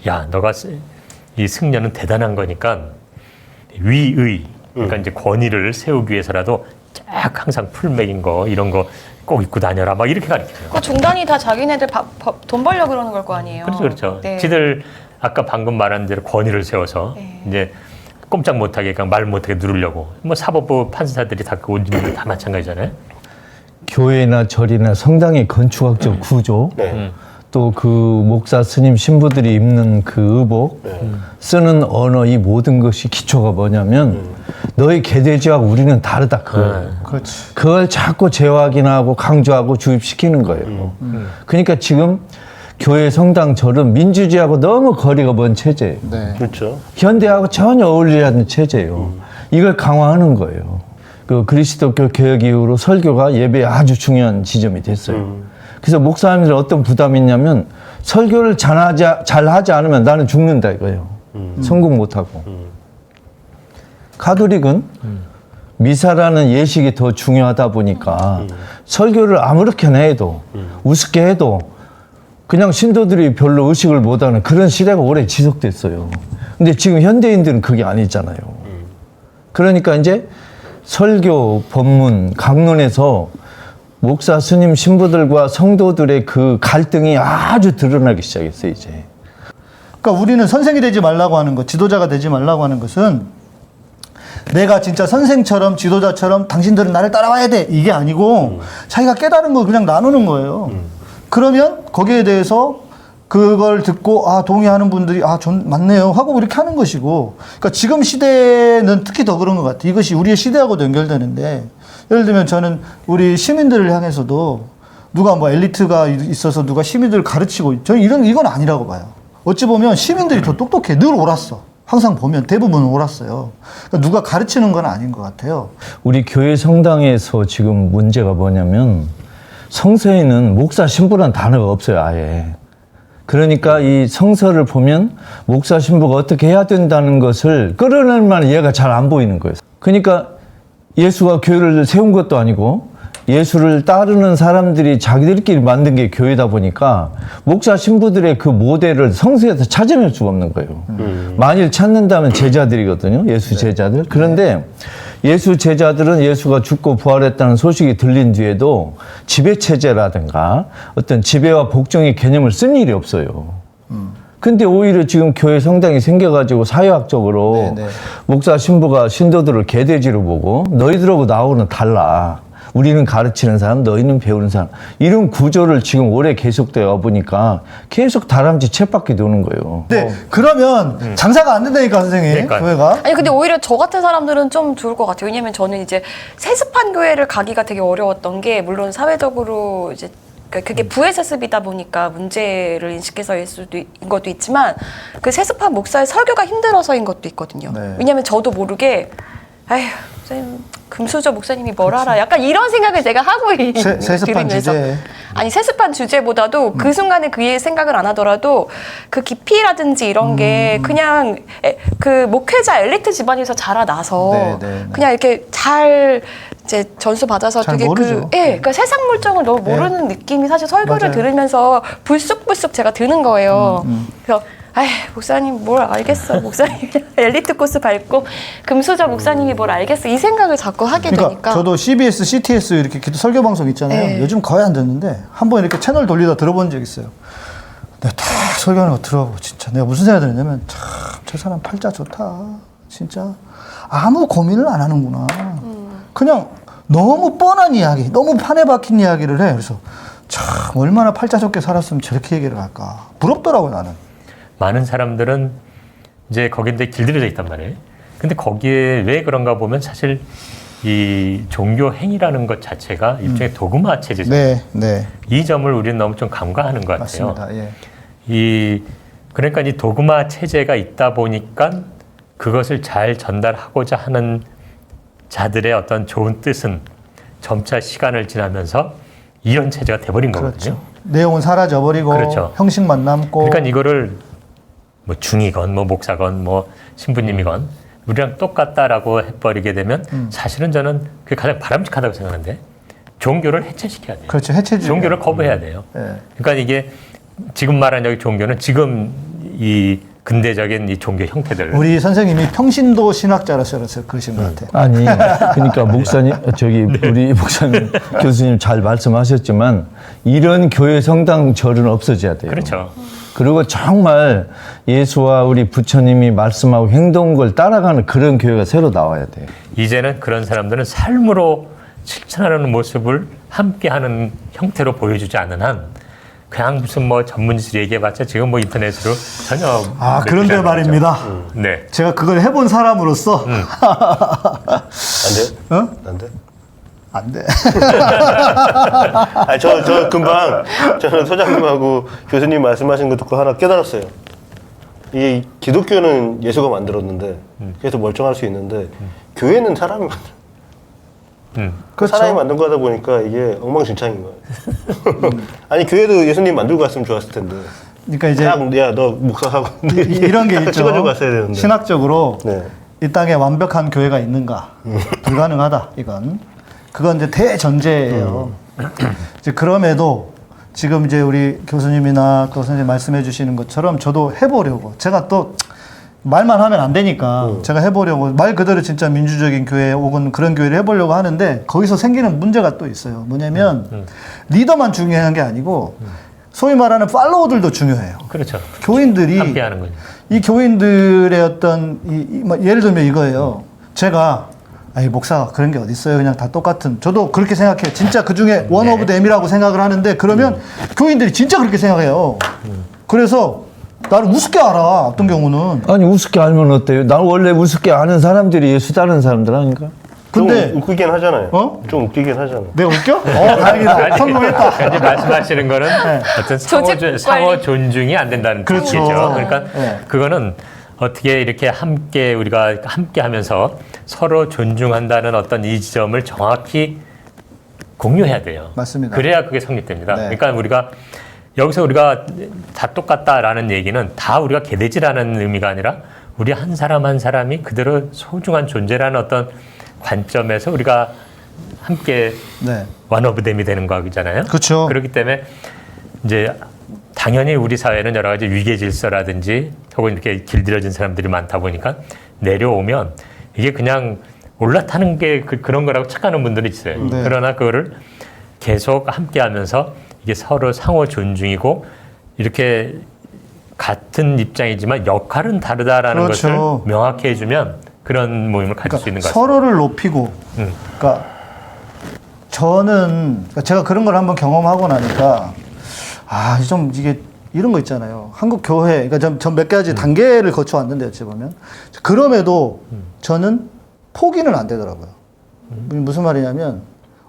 야 너가 이 승려는 대단한 거니까 위의 그러니까 이제 권위를 세우기 위해서라도 쫙 항상 풀맥인 거 이런 거 꼭 입고 다녀라 막 이렇게 가르쳐요. 그 중단이 다 자기네들 돈 벌려 그러는 걸 거 아니에요. 그렇죠, 그렇죠. 네. 지들 아까 방금 말한 대로 권위를 세워서 네. 이제 꼼짝 못하게, 그러니까 말 못하게 누르려고. 뭐 사법부 판사들이 다 그 온주민들 다 마찬가지잖아요. 교회나 절이나 성당의 건축학적 구조, 네. 또 그 목사 스님 신부들이 입는 그 의복, 쓰는 언어, 이 모든 것이 기초가 뭐냐면 너희 개돼지하고 우리는 다르다 그거예요. 그렇지. 그걸 자꾸 재확인하고 강조하고 주입시키는 거예요. 그러니까 지금 교회, 성당, 절은 민주주의하고 너무 거리가 먼 체제예요. 네. 그렇죠. 현대하고 전혀 어울리지 않는 체제예요. 이걸 강화하는 거예요. 그 그리스도교 개혁 이후로 설교가 예배에 아주 중요한 지점이 됐어요. 그래서 목사님들 어떤 부담이 있냐면 설교를 잘하지 않으면 나는 죽는다 이거예요. 성공 못하고. 가톨릭은 미사라는 예식이 더 중요하다 보니까 설교를 아무렇게나 해도 우습게 해도 그냥 신도들이 별로 의식을 못하는 그런 시대가 오래 지속됐어요. 근데 지금 현대인들은 그게 아니잖아요. 그러니까 이제 설교, 법문, 강론에서 목사, 스님, 신부들과 성도들의 그 갈등이 아주 드러나기 시작했어요, 이제. 그러니까 우리는 선생이 되지 말라고 하는 것, 지도자가 되지 말라고 하는 것은 내가 진짜 선생처럼 지도자처럼 당신들은 나를 따라와야 돼 이게 아니고 자기가 깨달은 걸 그냥 나누는 거예요. 그러면 거기에 대해서 그걸 듣고 동의하는 분들이 맞네요 하고 이렇게 하는 것이고, 그러니까 지금 시대는 특히 더 그런 것 같아요. 이것이 우리의 시대하고도 연결되는데, 예를 들면 저는 우리 시민들을 향해서도 누가 뭐 엘리트가 있어서 누가 시민들을 가르치고, 저는 이건 아니라고 봐요. 어찌 보면 시민들이 더 똑똑해. 늘 옳았어. 항상 보면 대부분은 옳았어요. 그러니까 누가 가르치는 건 아닌 것 같아요. 우리 교회 성당에서 지금 문제가 뭐냐면 성서에는 목사, 신부라는 단어가 없어요, 아예. 그러니까 이 성서를 보면 목사, 신부가 어떻게 해야 된다는 것을 끌어낼 만한 예가 잘 안 보이는 거예요. 그러니까 예수가 교회를 세운 것도 아니고 예수를 따르는 사람들이 자기들끼리 만든 게 교회다 보니까 목사, 신부들의 그 모델을 성서에서 찾아낼 수가 없는 거예요. 만일 찾는다면 제자들이거든요. 예수 제자들. 그런데 예수 제자들은 예수가 죽고 부활했다는 소식이 들린 뒤에도 지배체제라든가 어떤 지배와 복종의 개념을 쓴 일이 없어요. 근데 오히려 지금 교회 성당이 생겨가지고 사회학적으로 목사, 신부가 신도들을 개돼지로 보고 너희들하고 나하고는 달라. 우리는 가르치는 사람, 너희는 배우는 사람. 이런 구조를 지금 오래 계속되어 보니까 계속 다람쥐 쳇바퀴 도는 거예요. 네, 그러면 장사가 안 된다니까, 선생님. 그러니까요. 교회가. 아니 근데 오히려 저 같은 사람들은 좀 좋을 것 같아요. 왜냐면 저는 이제 세습한 교회를 가기가 되게 어려웠던 게, 물론 사회적으로 이제 그게 부에세습이다 보니까 문제를 인식해서일 수도 인 것도 있지만, 그 세습한 목사의 설교가 힘들어서인 것도 있거든요. 네. 왜냐면 저도 모르게 아휴 선생님 금수저 목사님이 뭘 알아? 약간 이런 생각을 내가 하고 있는 세습한 들으면서. 주제. 아니 세습한 주제보다도 그 순간에 그의 생각을 안 하더라도 그 깊이라든지 이런 게 그냥 그 목회자 엘리트 집안에서 자라나서 네, 네, 네. 그냥 이렇게 잘 이제 전수 받아서 잘 되게 모르죠. 그러니까 세상 물정을 너무 모르는 느낌이 사실 설교를 맞아요. 들으면서 불쑥불쑥 제가 드는 거예요. 그래서 아이 목사님 뭘 알겠어, 목사님 엘리트 코스 밟고 금수저 목사님이 뭘 알겠어, 이 생각을 자꾸 하게 그러니까 되니까. 저도 CBS, CTS 이렇게 기도 설교 방송 있잖아요. 네. 요즘 거의 안 듣는데 한번 이렇게 채널 돌리다 들어본 적 있어요. 내가 다 설교하는 거 들어보고 진짜 내가 무슨 생각이 드냐면 참 저 사람 팔자 좋다. 진짜 아무 고민을 안 하는구나. 그냥 너무 뻔한 이야기, 너무 판에 박힌 이야기를 해. 그래서 참 얼마나 팔자 좋게 살았으면 저렇게 얘기를 할까. 부럽더라고요, 나는. 많은 사람들은 이제 거기에 이제 길들여져 있단 말이에요. 근데 거기에 왜 그런가 보면 사실 이 종교 행위라는 것 자체가 일종의 도그마 체제잖아요. 네, 네. 이 점을 우리는 너무 좀 간과하는 것 같아요. 맞습니다. 예. 그러니까 이 도그마 체제가 있다 보니까 그것을 잘 전달하고자 하는 자들의 어떤 좋은 뜻은 점차 시간을 지나면서 이런 체제가 돼버린 거거든요. 그렇죠. 내용은 사라져버리고 그렇죠. 형식만 남고. 그러니까 이거를 뭐 중이건 뭐 목사건 뭐 신부님이건 우리랑 똑같다라고 해버리게 되면 사실은 저는 그게 가장 바람직하다고 생각하는데, 종교를 해체시켜야 돼요. 그렇죠. 해체주의. 종교를 거부해야 돼요. 예. 그러니까 이게 지금 말한 여기 종교는 지금 이 근대적인 이 종교 형태들. 우리 선생님이 평신도 신학자라서 그러신 것 같아요. 아니, 그러니까 목사님, 우리 목사님, 교수님 잘 말씀하셨지만 이런 교회 성당절은 없어져야 돼요. 그렇죠. 그리고 정말 예수와 우리 부처님이 말씀하고 행동한 걸 따라가는 그런 교회가 새로 나와야 돼요. 이제는 그런 사람들은 삶으로 실천하는 모습을 함께하는 형태로 보여주지 않는 한 그냥 무슨 뭐 전문지를 얘기해봤자 지금 뭐 인터넷으로 전혀 아, 그런데 말입니다. 네. 제가 그걸 해본 사람으로서 안 돼요? 어? 안 돼? 안 돼. 아니, 저 금방 저는 소장님하고 교수님 말씀하신 거 듣고 하나 깨달았어요. 이 기독교는 예수가 만들었는데 그래서 멀쩡할 수 있는데 교회는 사람이 만들어. 그렇죠. 사람이 만든 거다 보니까 이게 엉망진창인 거예요. 아니 교회도 예수님 만들고 갔으면 좋았을 텐데. 그러니까 이제 야너 목사하고 이런 게 있죠. 찍어주고 갔어야 되는데. 신학적으로 네. 이 땅에 완벽한 교회가 있는가? 불가능하다. 이건 그건 이제 대전제예요. 이제 그럼에도 지금 이제 우리 교수님이나 또 선생님 말씀해 주시는 것처럼 저도 해보려고 제가 또 말만 하면 안 되니까 제가 해보려고 말 그대로 진짜 민주적인 교회 혹은 그런 교회를 해보려고 하는데 거기서 생기는 문제가 또 있어요. 뭐냐면 리더만 중요한 게 아니고 소위 말하는 팔로워들도 중요해요. 그렇죠. 교인들이 함께하는 거죠. 이 교인들의 어떤 예를 들면 이거예요. 제가 아이 목사가 그런 게 어디 있어요? 그냥 다 똑같은. 저도 그렇게 생각해요. 진짜 그 중에 원 오브 댐이라고 생각을 하는데 그러면 교인들이 진짜 그렇게 생각해요. 그래서 나를 우습게 알아. 어떤 경우는. 아니, 우습게 알면 어때요? 난 원래 우습게 아는 사람들이 예수 따르는 사람들 아닌가? 근데 좀 웃기긴 하잖아요. 어? 좀 웃기긴 하잖아요. 내가 웃겨? 다행이다. 성공했다. 이제 말씀하시는 거는 어떤 조직 상호 관리. 존중이 안 된다는 그렇죠. 뜻이죠. 그러니까 네. 그거는 어떻게 이렇게 함께 우리가 함께 하면서 서로 존중한다는 어떤 이 지점을 정확히 공유해야 돼요. 맞습니다. 그래야 그게 성립됩니다. 네. 그러니까 우리가 여기서 우리가 다 똑같다라는 얘기는 다 우리가 개돼지라는 의미가 아니라 우리 한 사람 한 사람이 그대로 소중한 존재라는 어떤 관점에서 우리가 함께 네. 원오브댐이 되는 거잖아요. 그렇죠. 그렇기 때문에 이제 당연히 우리 사회는 여러 가지 위계 질서라든지 혹은 이렇게 길들여진 사람들이 많다 보니까 내려오면 이게 그냥 올라타는 게 그런 거라고 착각하는 분들이 있어요. 네. 그러나 그거를 계속 함께 하면서 이게 서로 상호 존중이고 이렇게 같은 입장이지만 역할은 다르다라는 그렇죠. 것을 명확히 해주면 그런 모임을 가질 수 있는 것 같습니다. 서로를 높이고, 그러니까 저는 그러니까 제가 그런 걸 한번 경험하고 나니까 좀 이게 이런 거 있잖아요. 한국 교회, 그러니까 전 몇 가지 단계를 거쳐왔는데 어찌 보면 그럼에도 저는 포기는 안 되더라고요. 무슨 말이냐면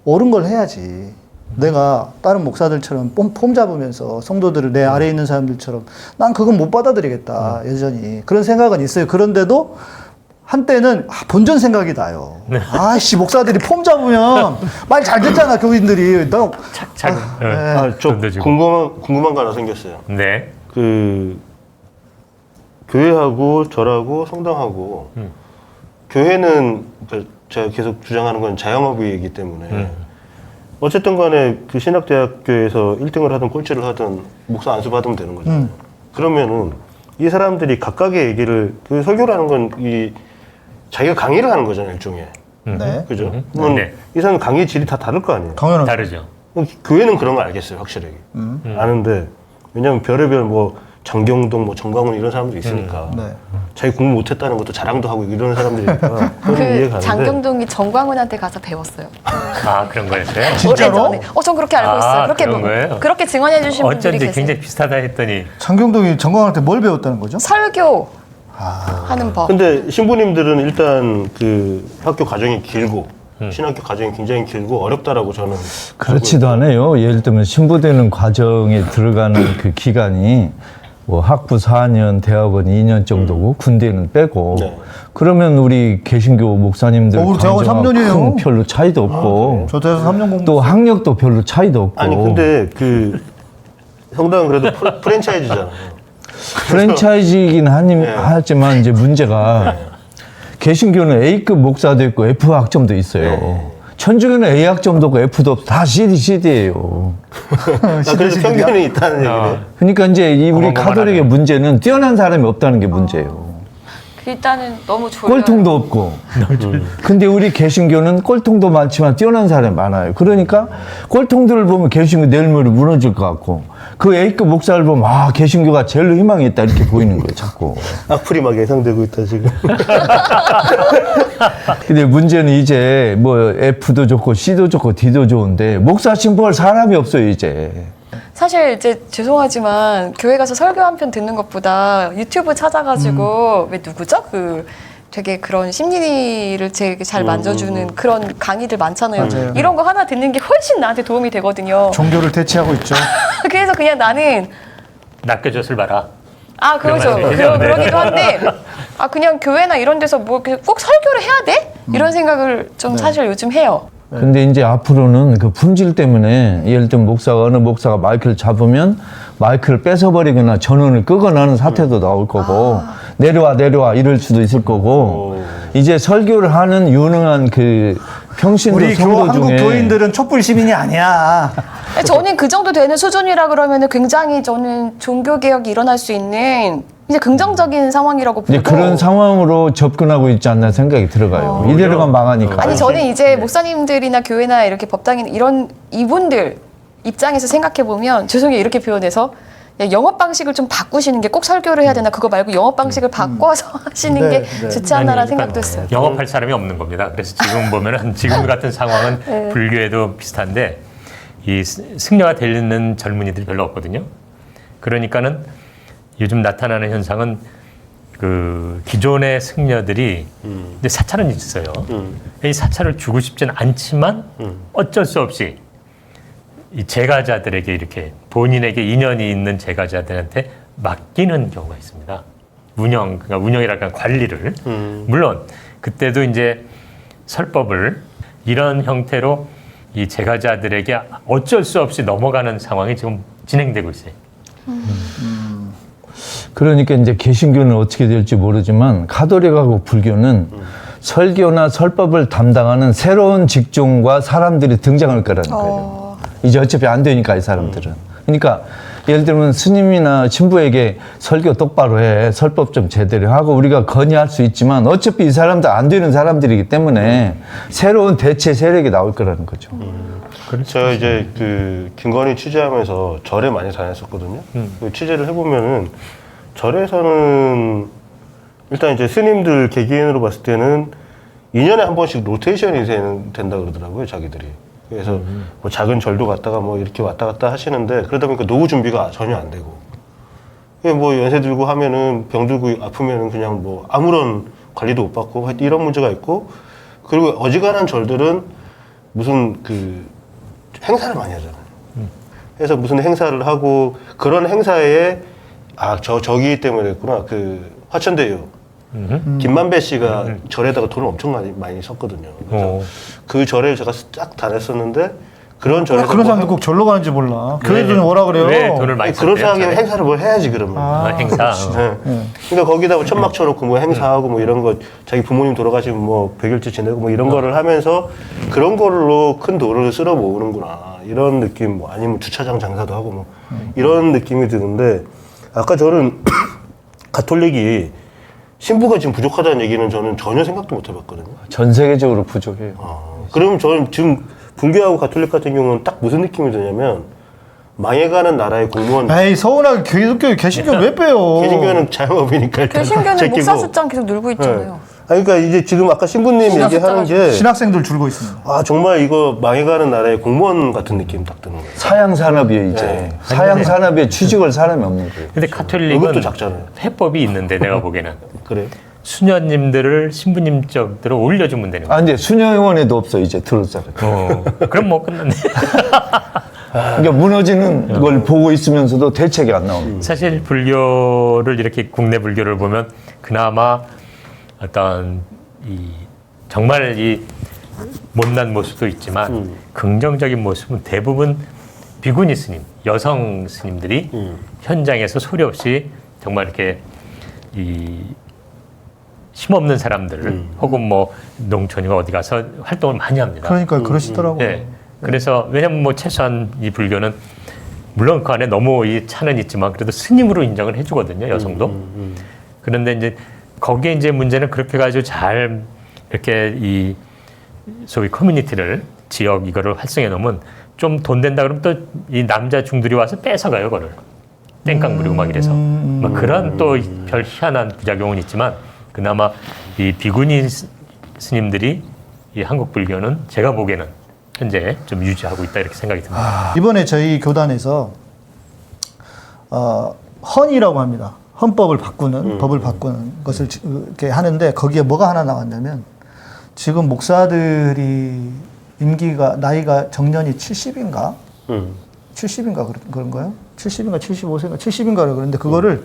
옳은 걸 해야지. 내가 다른 목사들처럼 폼 잡으면서 성도들을 내 아래에 있는 사람들처럼 난 그건 못 받아들이겠다. 여전히 그런 생각은 있어요. 그런데도 한때는 본전 생각이 나요. 아이씨 목사들이 폼 잡으면 말 잘 듣잖아 교인들이. 너 저 돈도 주고. 궁금한 거 하나 생겼어요. 네. 그 교회하고 절하고 성당하고 교회는 제가 계속 주장하는 건 자영업이기 때문에 어쨌든 간에 그 신학대학교에서 1등을 하든 꼴찌를 하든 목사 안수 받으면 되는 거죠. 그러면은 이 사람들이 각각의 얘기를 그 설교라는 건 이 자기가 강의를 하는 거잖아요, 일종의. 네. 그죠? 그러면 네. 이 사람 강의 질이 다 다를 거 아니에요. 당연하죠. 다르죠. 교회는 그런 거 알겠어요, 확실하게. 아는데 왜냐면 별의별 뭐 장경동, 뭐 정광훈 이런 사람도 있으니까 네. 자기 공부 못했다는 것도 자랑도 하고 이런 사람들이니까 그건 이해가 그 가는데. 장경동이 정광훈한테 가서 배웠어요. 아 그런 거였어요? 진짜로? 오래전에. 전 그렇게 알고 있어요. 그렇게 그런 거예요? 그렇게 증언해 주신 분들이 어쩐지 계세요. 굉장히 비슷하다 했더니 장경동이 정광한테 뭘 배웠다는 거죠? 설교 하는 법. 근데 신부님들은 일단 그 학교 과정이 길고 신학교 과정이 굉장히 길고 어렵다라고 저는 그렇지도 않아요. 예를 들면 신부되는 과정에 들어가는 그 기간이 뭐 학부 4년, 대학원 2년 정도고 군대는 빼고 네. 그러면 우리 개신교 목사님들 우리 대학원 강조하고 3년이에요. 큰 별로 차이도 없고 저 대해서 3년 공부. 또 학력도 별로 차이도 없고 아니 근데 그 성당은 그래도 프랜차이즈잖아요. 프랜차이즈이긴 하지만 이제 문제가 개신교는 A급 목사도 있고 F 학점도 있어요. 천주교는 A학 점도고 F도 없어. 다 CD예요. 그래서 편견이 있다는 얘기네. 그러니까 이제 이 우리 어마어마하네. 가톨릭의 문제는 뛰어난 사람이 없다는 게 문제예요. 일단은 너무 졸려요. 꼴통도 없고. 근데 우리 개신교는 꼴통도 많지만 뛰어난 사람이 많아요. 그러니까 꼴통들을 보면 개신교 내일 모레 무너질 것 같고, 그 A급 목사를 보면 아 개신교가 제일 희망이 있다 이렇게 보이는 거예요, 자꾸. 악플이 막 예상되고 있다 지금. 근데 문제는 이제 뭐 F도 좋고 C도 좋고 D도 좋은데 목사 신부할 사람이 없어요 이제. 사실 이제 죄송하지만 교회 가서 설교 한 편 듣는 것보다 유튜브 찾아가지고 왜 누구죠? 그 되게 그런 심리를 되게 잘 만져주는 그런 강의들 많잖아요. 맞아요. 이런 거 하나 듣는 게 훨씬 나한테 도움이 되거든요. 종교를 대체하고 있죠. 그래서 그냥 나는 낚여줬을 봐라. 아 그렇죠. 그런 말씀이시죠? 네. 그러기도 한데 아 그냥 교회나 이런 데서 뭐 꼭 설교를 해야 돼? 이런 생각을 좀 사실 요즘 해요. 근데 이제 앞으로는 그 품질 때문에 예를 들면 어느 목사가 마이크를 잡으면 마이크를 뺏어버리거나 전원을 끄거나 하는 사태도 나올 거고 내려와 이럴 수도 있을 거고 이제 설교를 하는 유능한 그 평신도 우리 성도 한국 중에 교인들은 촛불 시민이 아니야. 저는 그 정도 되는 수준이라 그러면은 굉장히 저는 종교 개혁이 일어날 수 있는 이제 긍정적인 상황이라고 보고 이제 그런 상황으로 접근하고 있지 않나 생각이 들어가요. 이대로 가면 망하니까. 아니 저는 이제 목사님들이나 교회나 이렇게 법당인 이런 이분들 입장에서 생각해 보면 죄송해요 이렇게 표현해서 야, 영업 방식을 좀 바꾸시는 게 꼭 설교를 해야 되나 그거 말고 영업 방식을 바꿔서 하시는 네, 게 네. 좋지 않나라는 아니, 생각도 그러니까 했어요. 영업할 사람이 없는 겁니다. 그래서 지금 보면은 지금 같은 상황은 네. 불교에도 비슷한데 이 승려가 되는 젊은이들이 별로 없거든요. 그러니까는 요즘 나타나는 현상은 그 기존의 승려들이 이제 사찰은 있어요. 이 사찰을 주고 싶지는 않지만 어쩔 수 없이 이 제가자들에게 이렇게 본인에게 인연이 있는 제가자들한테 맡기는 경우가 있습니다. 그러니까 운영이랄까 관리를. 물론 그때도 이제 설법을 이런 형태로 이 제가자들에게 어쩔 수 없이 넘어가는 상황이 지금 진행되고 있어요. 그러니까 이제 개신교는 어떻게 될지 모르지만 가톨릭하고 불교는 설교나 설법을 담당하는 새로운 직종과 사람들이 등장할 거라는 거예요. 이제 어차피 안 되니까 이 사람들은. 그러니까 예를 들면 스님이나 신부에게 설교 똑바로 해, 설법 좀 제대로 하고 우리가 건의할 수 있지만 어차피 이 사람들 안 되는 사람들이기 때문에 새로운 대체 세력이 나올 거라는 거죠. 제가 이제 그 김건희 취재하면서 절에 많이 다녔었거든요. 그 취재를 해보면은 절에서는 일단 이제 스님들 개개인으로 봤을 때는 2년에 한 번씩 로테이션이 된다 그러더라고요, 자기들이. 그래서 뭐 작은 절도 갔다가 뭐 이렇게 왔다 갔다 하시는데 그러다 보니까 노후 준비가 전혀 안 되고. 뭐 연세 들고 하면은 병 들고 아프면은 그냥 뭐 아무런 관리도 못 받고 하여튼 이런 문제가 있고 그리고 어지간한 절들은 무슨 그 행사를 많이 하잖아요. 그래서 무슨 행사를 하고 그런 행사에 저기 때문에 그랬구나. 그 화천대유 김만배 씨가 절에다가 돈을 엄청 많이 썼거든요. 그래서 그 절에 제가 딱 다녔었는데 그런 절에서 그런 사람들 꼭 절로 가는지 몰라. 교회들은 뭐라 그래요? 왜 돈을 많이 그런 썼대요? 생각에 행사를 뭘 해야지 그러면. 행사. 네. 그러니까 거기다 뭐 천막 쳐놓고 뭐 행사하고 뭐 이런 거 자기 부모님 돌아가시면 뭐 100일째 지내고 뭐 이런 거를 하면서 그런 걸로 큰 돈을 쓸어 모으는구나 이런 느낌 뭐 아니면 주차장 장사도 하고 뭐 이런 느낌이 드는데 아까 저는 가톨릭이 신부가 지금 부족하다는 얘기는 저는 전혀 생각도 못 해봤거든요. 전 세계적으로 부족해요. 그럼 저는 지금 불교하고 가톨릭 같은 경우는 딱 무슨 느낌이 드냐면 망해가는 나라의 공무원. 에이 서운하게 기독교 개신교 왜 빼요? 개신교는 자영업이니까 일단 개신교는 제끼고. 목사 숫장 계속 늘고 있잖아요. 그러니까 이제 지금 아까 신부님 신학 얘기하는 게 신학생들 줄고 있습니다. 정말 이거 망해가는 나라의 공무원 같은 느낌 딱 드는 거예요. 사양 산업이에요 이제. 네. 사양 산업에 취직할 사람이 없는 거예요. 근데 월급도 가톨릭은 작잖아요. 회법이 있는데 내가 보기에는 그래요? 수녀님들을 신부님 쪽으로 올려주면 되는 거예요. 근데 수녀원에도 없어 이제 들어올 사람. 그럼 뭐 끝났네. 그러니까 무너지는 걸 보고 있으면서도 대책이 안 나옵니다. 사실 불교를 이렇게 국내 불교를 보면 그나마 어떤 정말 이 못난 모습도 있지만 긍정적인 모습은 대부분 비구니 스님, 여성 스님들이 현장에서 소리 없이 정말 이렇게 이 힘없는 사람들 혹은 뭐 농촌이가 어디 가서 활동을 많이 합니다. 그러니까 그러시더라고요. 네. 그래서 왜냐면 뭐 최소한 이 불교는 물론 그 안에 너무 이 차는 있지만 그래도 스님으로 인정을 해주거든요, 여성도. 그런데 이제 거기에 이제 문제는 그렇게 가지고 잘 이렇게 이 소위 커뮤니티를 지역 이거를 활성해 놓으면 좀 돈 된다 그러면 또 이 남자 중들이 와서 뺏어가요, 그거를. 땡깡 부리고 막 이래서. 뭐 그런 또 별 희한한 부작용은 있지만 그나마 이 비구니 스님들이 이 한국 불교는 제가 보기에는 현재 좀 유지하고 있다 이렇게 생각이 듭니다. 이번에 저희 교단에서 헌이라고 합니다. 헌법을 바꾸는 법을 바꾸는 것을 이렇게 하는데 거기에 뭐가 하나 나왔냐면 지금 목사들이 나이가 정년이 70인가? 70인가 그런 거예요? 70인가 75세인가 70인가 그러는데 그거를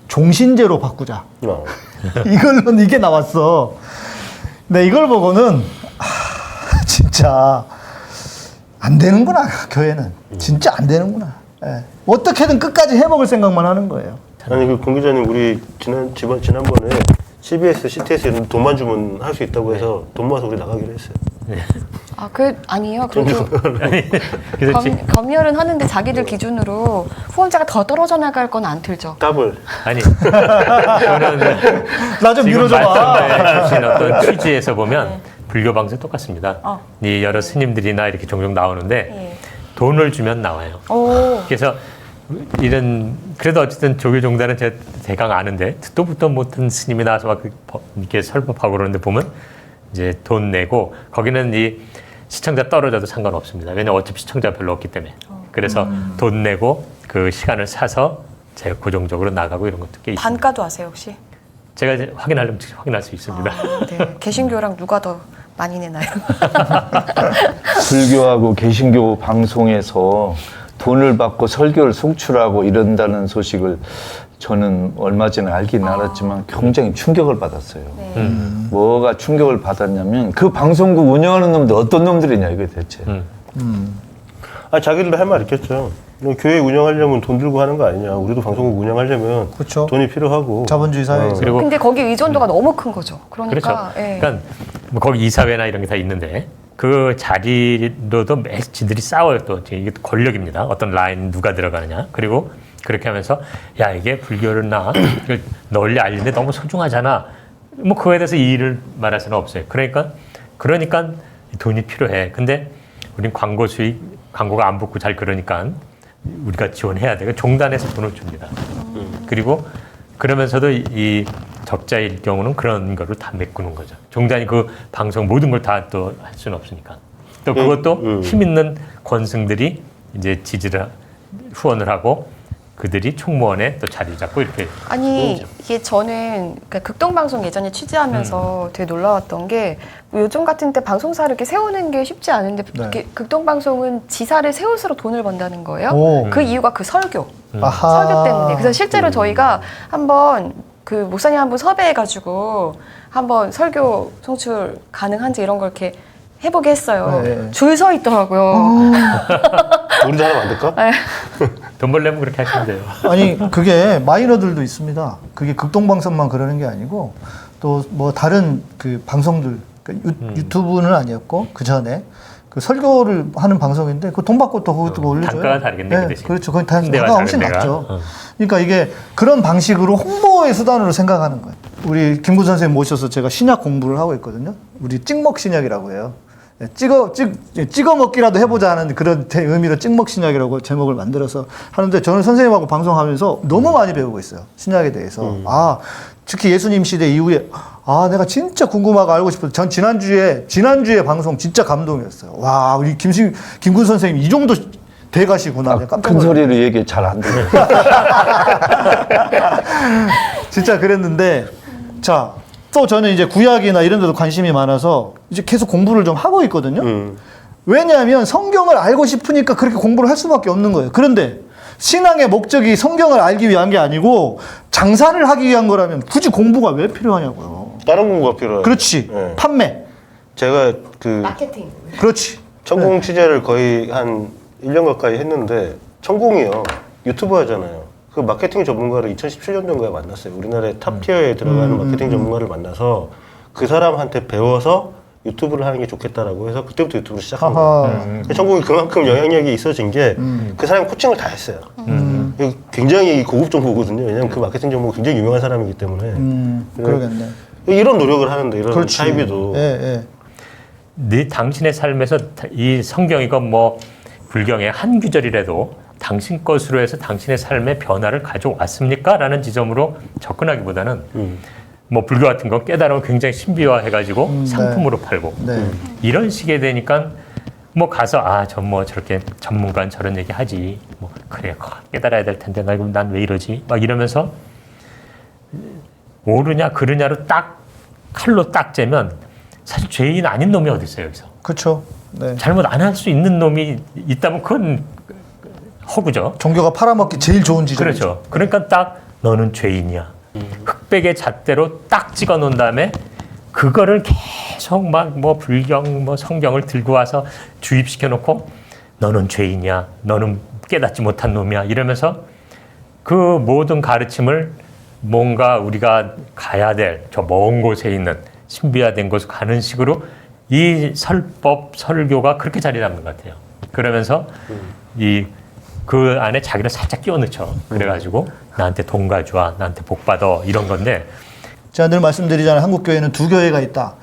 종신제로 바꾸자. 이걸로 이게 나왔어. 근데 이걸 보고는 진짜 안 되는구나, 교회는. 진짜 안 되는구나. 예. 어떻게든 끝까지 해먹을 생각만 하는 거예요. 아니 그 공 기자님 우리 지난번에 CBS, CTS에는 돈만 주면 할 수 있다고 해서 돈 모아서 우리 나가기로 했어요. 아니에요. 그래도 그래서 검열은 하는데 자기들 기준으로 후원자가 더 떨어져 나갈 건 안 틀죠. 더블. 아니 저는 나 좀 지금 밀어줘봐. 말씀해 주신 어떤 취지에서 보면 불교 방송 똑같습니다. 이 여러 스님들이나 이렇게 종종 나오는데 돈을 주면 나와요. 그래서 이런 그래도 어쨌든 조교종단은 제가 대강 아는데 듣도 보도 못한 스님이 나와서 막 이렇게 설법하고 그러는데 보면 이제 돈 내고 거기는 이 시청자 떨어져도 상관없습니다. 왜냐면 어차피 시청자 별로 없기 때문에. 그래서 돈 내고 그 시간을 사서 제가 고정적으로 나가고 이런 것도 꽤 있습니다. 단가도 아세요 혹시? 제가 이제 확인하려면 확인할 수 있습니다. 네. 개신교랑 누가 더 많이 내나요? 불교하고 개신교 방송에서 돈을 받고 설교를 송출하고 이런다는 소식을 저는 얼마 전에 알긴 알았지만 굉장히 충격을 받았어요. 뭐가 충격을 받았냐면 그 방송국 운영하는 놈들 어떤 놈들이냐 이게 대체. 자기들도 할 말 있겠죠. 교회 운영하려면 돈 들고 하는 거 아니냐. 우리도 방송국 운영하려면 그렇죠. 돈이 필요하고. 자본주의 사회에서. 그리고 근데 거기 의존도가 너무 큰 거죠. 그러니까. 그렇죠. 예. 그러니까 뭐 거기 이사회나 이런 게 다 있는데 그 자리로도 매 지들이 싸워요. 또 이게 권력입니다. 어떤 라인 누가 들어가느냐. 그리고 그렇게 하면서 야 이게 불교를 이걸 널리 알리는데 너무 소중하잖아. 뭐 그거에 대해서 이의를 말할 수는 없어요. 그러니까 돈이 필요해. 근데 우린 광고가 안 붙고 잘 그러니까 우리가 지원해야 돼. 종단에서 돈을 줍니다. 그리고 그러면서도 이 적자일 경우는 그런 거를 다 메꾸는 거죠. 종단이 그 방송 모든 걸 다 또 할 수는 없으니까. 또 그것도 힘 있는 권승들이 이제 후원을 하고 그들이 총무원에 또 자리 잡고 이렇게. 아니 이게 저는 그러니까 극동방송 예전에 취재하면서 되게 놀라웠던 게 요즘 같은 때 방송사를 이렇게 세우는 게 쉽지 않은데 이렇게 극동방송은 지사를 세울수록 돈을 번다는 거예요. 그 이유가 그 설교 때문에. 그래서 실제로 저희가 한번 그 목사님 한 분 섭외해가지고 한번 설교 송출 가능한지 이런 걸 이렇게 해보게 했어요. 네. 줄 서 있더라고요. 우리도 하면 안 될까? 네. 돈 벌려면 그렇게 하시면 돼요. 아니 그게 마이너들도 있습니다. 그게 극동방송만 그러는 게 아니고 또 뭐 다른 그 방송들 그러니까 유튜브는 아니었고 그 전에 그 설교를 하는 방송인데 그 돈 받고 또 그것도 올려줘요. 단가가 다르겠네, 그 대신. 그렇죠. 거기 단가가 데가 훨씬 다른 데가. 낮죠. 그러니까 이게 그런 방식으로 홍보의 수단으로 생각하는 거예요. 우리 김구 선생님 모셔서 제가 신약 공부를 하고 있거든요. 우리 찍먹 신약이라고 해요. 찍어 먹기라도 해보자 하는 그런 의미로 찍먹 신약이라고 제목을 만들어서 하는데 저는 선생님하고 방송하면서 너무 많이 배우고 있어요. 신약에 대해서. 특히 예수님 시대 이후에 내가 진짜 궁금하고 알고 싶어서 전 지난주에 방송 진짜 감동이었어요. 와, 우리 김군 선생님 이 정도 돼가시구나. 깜짝 큰 소리로 얘기 잘 안 들어요. 진짜 그랬는데 자. 또 저는 이제 구약이나 이런 데도 관심이 많아서 이제 계속 공부를 좀 하고 있거든요. 왜냐하면 성경을 알고 싶으니까 그렇게 공부를 할 수밖에 없는 거예요. 그런데 신앙의 목적이 성경을 알기 위한 게 아니고 장사를 하기 위한 거라면 굳이 공부가 왜 필요하냐고요. 다른 공부가 필요해요. 그렇지. 네. 판매. 제가 마케팅. 그렇지. 천공 취재를 거의 한 1년 가까이 했는데 천공이요. 유튜브 하잖아요. 그 마케팅 전문가를 2017년도인가에 만났어요. 우리나라의 탑 티어에 들어가는 마케팅 전문가를 만나서 그 사람한테 배워서 유튜브를 하는 게 좋겠다라고 해서 그때부터 유튜브를 시작한 거예요. 천국이 그만큼 영향력이 있어진 게 그 사람이 코칭을 다 했어요. 이거 굉장히 고급 정보거든요. 왜냐하면 그 마케팅 정보가 굉장히 유명한 사람이기 때문에. 그러겠네. 이런 노력을 하는데 이런 그렇지. 차이비도 예. 네 당신의 삶에서 이 성경이건 뭐 불경의 한 구절이라도 당신 것으로 해서 당신의 삶의 변화를 가져왔습니까? 라는 지점으로 접근하기보다는 뭐 불교 같은 건 깨달음을 굉장히 신비화해가지고 상품으로 팔고 네. 이런 식이 되니까 뭐 가서 저 뭐 저렇게 전문가는 저런 얘기 하지 뭐 그래 깨달아야 될 텐데 난 왜 이러지 막 이러면서 옳으냐 그르냐로 딱 칼로 딱 재면 사실 죄인 아닌 놈이 어디 있어요 여기서. 그렇죠. 네. 잘못 안 할 수 있는 놈이 있다면 그건 허구죠. 종교가 팔아먹기 제일 좋은 지점이죠. 그렇죠. 그러니까 딱 너는 죄인이야. 흑백의 잣대로 딱 찍어 놓은 다음에 그거를 계속 막 뭐 불경 뭐 성경을 들고 와서 주입시켜 놓고 너는 죄인이야. 너는 깨닫지 못한 놈이야. 이러면서 그 모든 가르침을 뭔가 우리가 가야 될 저 먼 곳에 있는 신비화된 곳으로 가는 식으로 이 설법 설교가 그렇게 자리 잡는 것 같아요. 그러면서 그 안에 자기를 살짝 끼워 넣죠. 그래가지고 나한테 돈 가져와, 나한테 복 받아 이런 건데. 제가 늘 말씀드리잖아요. 한국 교회는 두 교회가 있다.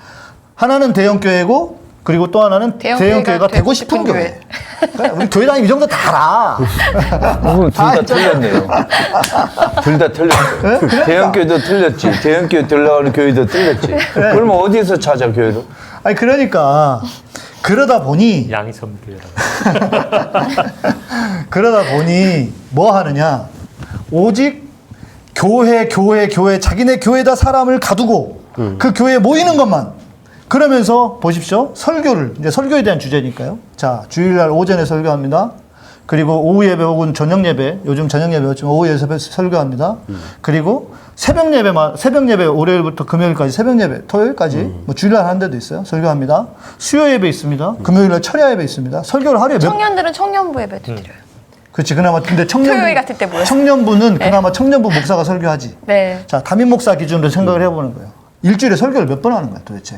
하나는 대형 교회고 그리고 또 하나는 대형 교회가 되고 싶은 교회. 그러니까 우리 교회 다니면 이 정도 다 알아. 둘 다 틀렸네요. 둘 다 틀렸어요. 대형 교회도 틀렸지. 대형 교회 들어가는 교회도 틀렸지. 그러면 어디서 찾아 교회를? 아니 그러니까 그러다 보니 뭐 하느냐? 오직 교회 자기네 교회에다 사람을 가두고 그 교회에 모이는 것만. 그러면서 보십시오. 설교를 이제 설교에 대한 주제니까요. 자, 주일날 오전에 설교합니다. 그리고 오후 예배 혹은 저녁 예배, 요즘 저녁 예배였지만 오후 예배 설교합니다. 그리고 새벽 예배 월요일부터 금요일까지 새벽 예배, 토요일까지 뭐 주일날 하는 데도 있어요. 설교합니다. 수요 예배 있습니다. 금요일날 철야 예배 있습니다. 설교를 하루에 청년들은 청년부 예배도 드려요. 그렇지. 그나마 근데 토요일 같을 때 모여서. 청년부는 그나마 청년부 목사가 설교하지. 네. 자, 담임 목사 기준으로 생각을 해보는 거예요. 일주일에 설교를 몇 번 하는 거야, 도대체?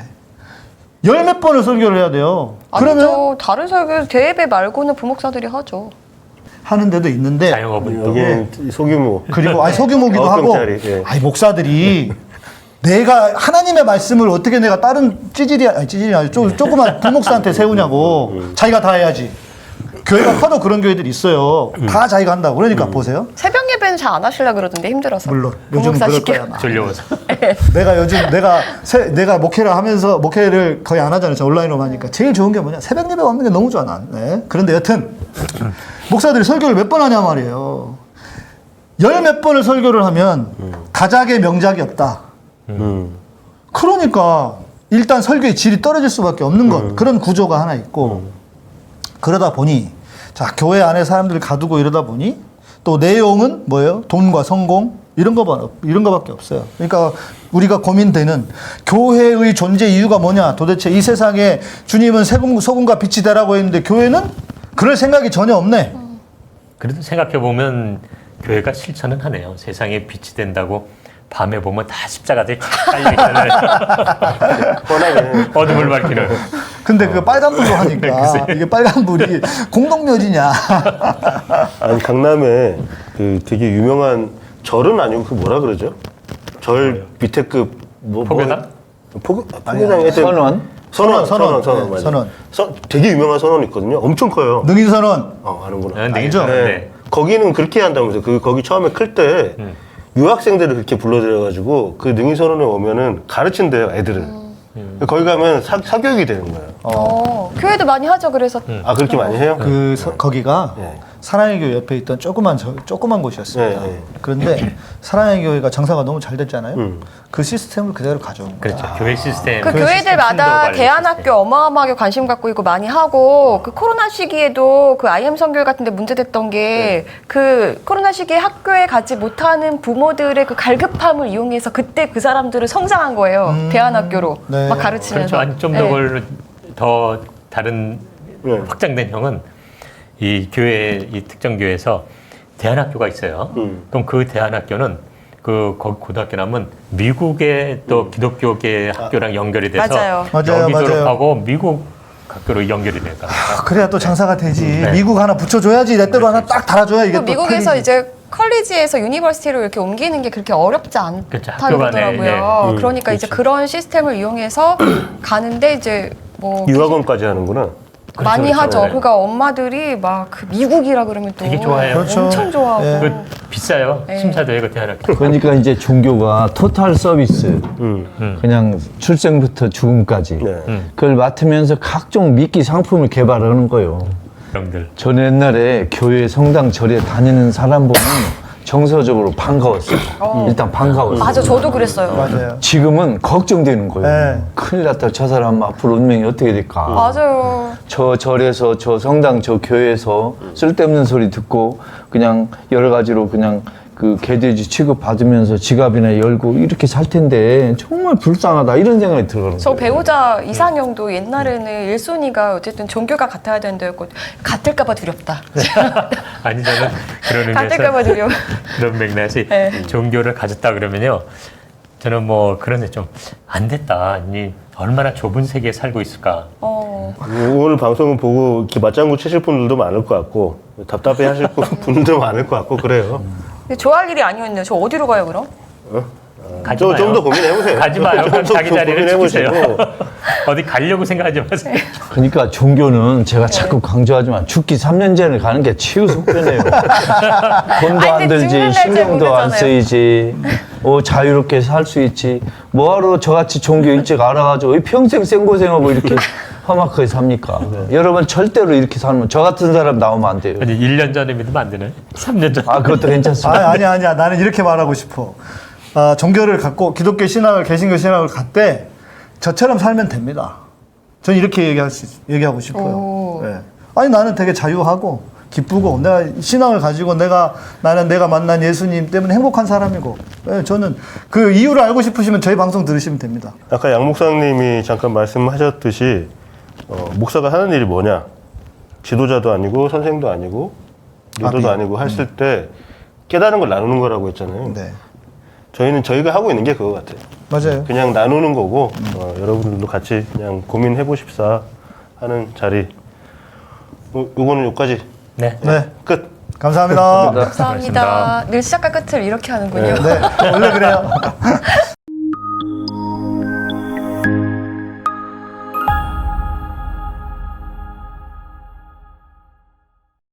열 몇 번을 설교를 해야 돼요. 그러면 아니죠. 다른 설교 대예배 말고는 부목사들이 하죠. 하는 데도 있는데 자영업은 또 여기는 소규모 그리고 소규모기도 아홉 하고 명짜리, 예. 목사들이 내가 하나님의 말씀을 어떻게 내가 다른 찌질이 아니고 조그만 부목사한테 세우냐고. 자기가 다 해야지. 교회가 커도 그런 교회들이 있어요. 다 자기가 한다고. 그러니까 보세요. 새벽 예배는 잘 안 하시려 그러던데 힘들어서. 물론 요즘은 부목사 그럴 시켜요. 거야. 아마. 졸려워서. 내가 목회를 하면서 목회를 거의 안 하잖아요. 저 온라인으로 하니까 제일 좋은 게 뭐냐? 새벽 예배 없는 게 너무 좋아 난. 네. 그런데 여튼 목사들이 설교를 몇 번 하냐 말이에요. 열 몇 번을 설교를 하면 가작의 명작이 없다. 그러니까 일단 설교의 질이 떨어질 수밖에 없는 것. 그런 구조가 하나 있고 그러다 보니 자 교회 안에 사람들을 가두고 이러다 보니 또 내용은 뭐예요? 돈과 성공 이런 거밖에 없어요. 그러니까 우리가 고민되는 교회의 존재 이유가 뭐냐? 도대체 이 세상에 주님은 소금과 빛이 되라고 했는데 교회는 그럴 생각이 전혀 없네. 그래도 생각해 보면 교회가 실천은 하네요. 세상에 빛이 된다고 밤에 보면 다 십자가들이 쫙 깔려 있잖아요. 뻔하게 어둠을 밝히는. 근데 그 빨간불로 하니까 이게 빨간불이 공동묘지냐? 아니 강남에 그 되게 유명한 절은 아니고 그 뭐라 그러죠? 절 밑에 포교당? 포교당에 선원 네, 맞아. 되게 유명한 선원 있거든요. 엄청 커요. 능인선원. 아는구나. 네, 알죠? 네. 거기는 그렇게 한다면서 거기 처음에 클 때 유학생들을 그렇게 불러들여가지고 그 능인선원에 오면은 가르친대요 애들을. 거기 가면 사교육이 되는 거예요. 교회도 많이 하죠. 그래서 그렇게 많이 해요? 거기가 네. 사랑의 교회 옆에 있던 조그만 곳이었습니다. 네. 그런데 사랑의 교회가 장사가 너무 잘 됐잖아요. 그 시스템을 그대로 가져온 거예요. 그렇죠. 교회 시스템. 그 교회 교회들마다 시스템 대안학교 어마어마하게 관심 갖고 있고 많이 하고 그 코로나 시기에도 그 IM 선교회 같은데 문제됐던 게 그 코로나 시기에 학교에 가지 못하는 부모들의 그 갈급함을 이용해서 그때 그 사람들을 성장한 거예요. 대안학교로 네. 막 가르치면서. 그렇죠. 아니 좀 더 다른 확장된 형은 이 교회 이 특정 교회에서 대안학교가 있어요. 그럼 그 대안학교는 거기 고등학교 나면 미국의 또 기독교계 학교랑 연결이 돼서 맞아요. 맞아요, 여기 맞아요. 졸업하고 미국 학교로 연결이 되니까. 그래야 또 장사가 되지. 네. 미국 하나 붙여줘야지. 내 때로 하나 딱 달아줘야 이게 또 또 미국에서 팔리지. 이제 컬리지에서 유니버시티로 이렇게 옮기는 게 그렇게 어렵지 그렇죠. 않다고 학교 간에, 그러더라고요. 예. 그러니까 이제 그런 시스템을 이용해서 가는데 이제 뭐 유학원까지 하는구나. 많이 그렇죠. 하죠. 네. 그러니까 엄마들이 막 그 미국이라 그러면 또 되게 좋아해요. 그렇죠. 엄청 좋아하고. 예. 그 비싸요. 네. 심사도에 그 대안학교. 그러니까 이제 종교가 토탈 서비스, 그냥 출생부터 죽음까지 네. 그걸 맡으면서 각종 미끼 상품을 개발하는 거예요. 형들. 저는 옛날에 교회 성당 절에 다니는 사람 보면 정서적으로 반가웠어요. 일단 반가웠어요. 맞아, 저도 그랬어요. 맞아요. 지금은 걱정되는 거예요. 네. 큰일 났다. 저 사람 앞으로 운명이 어떻게 될까. 맞아요. 저 절에서 저 성당 저 교회에서 쓸데없는 소리 듣고 그냥 여러 가지로 그냥 그 개돼지 취급 받으면서 지갑이나 열고 이렇게 살 텐데 정말 불쌍하다 이런 생각이 들어요. 저 배우자 이상형도 옛날에는 1순위가 어쨌든 종교가 같아야 된다고 같을까봐 두렵다. 아니 저는 그런 같을까봐 의미에서 두려워. 그런 맥락이 네. 종교를 가졌다 그러면요. 저는 뭐 그런데 좀 안 됐다. 아니 얼마나 좁은 세계에 살고 있을까. 오늘 방송을 보고 이렇게 맞장구 치실 분들도 많을 것 같고 답답해 하실 분들도 많을 것 같고 그래요. 근데 좋아할 일이 아니었네요. 저 어디로 가요 그럼? 가지 좀 마요. 더 고민해보세요. 가지 마요. 그럼 좀 자기 자리를 고민해보시고. 지키세요. 어디 가려고 생각하지 마세요. 그러니까 종교는 제가 자꾸 강조하지만 죽기 3년 전에 가는 게 치유속변이에요. 돈도 아니, 안 근데 들지, 죽는 날 신경도 안 모르잖아요. 쓰이지, 자유롭게 살 수 있지. 뭐하러 저같이 종교 일찍 알아가지고 평생 생고생하고 이렇게 험악하게 삽니까? 여러분 절대로 이렇게 살면 저 같은 사람 나오면 안 돼요. 아니 1년 전에 믿으면 안 되네. 3년 전. 아, 그것도 괜찮습니다. 아니야. 나는 이렇게 말하고 싶어. 종교를 갖고 기독교 신학을 개신교 신학을 갖되 저처럼 살면 됩니다. 저는 이렇게 얘기하고 싶어요. 오. 예. 아니 나는 되게 자유하고 기쁘고 내가 신앙을 가지고 나는 내가 만난 예수님 때문에 행복한 사람이고 예, 저는 그 이유를 알고 싶으시면 저희 방송 들으시면 됩니다. 아까 양 목사님이 잠깐 말씀하셨듯이 목사가 하는 일이 뭐냐? 지도자도 아니고 선생도 아니고 리더도 아니고 했을 때 깨달은 걸 나누는 거라고 했잖아요. 네. 저희는 저희가 하고 있는 게 그거 같아요. 맞아요. 그냥 나누는 거고 여러분들도 같이 그냥 고민해 보십사 하는 자리. 요거는 여기까지 네. 네. 끝. 감사합니다. 감사합니다. 늘 시작과 끝을 이렇게 하는군요. 네. 원래 그래요.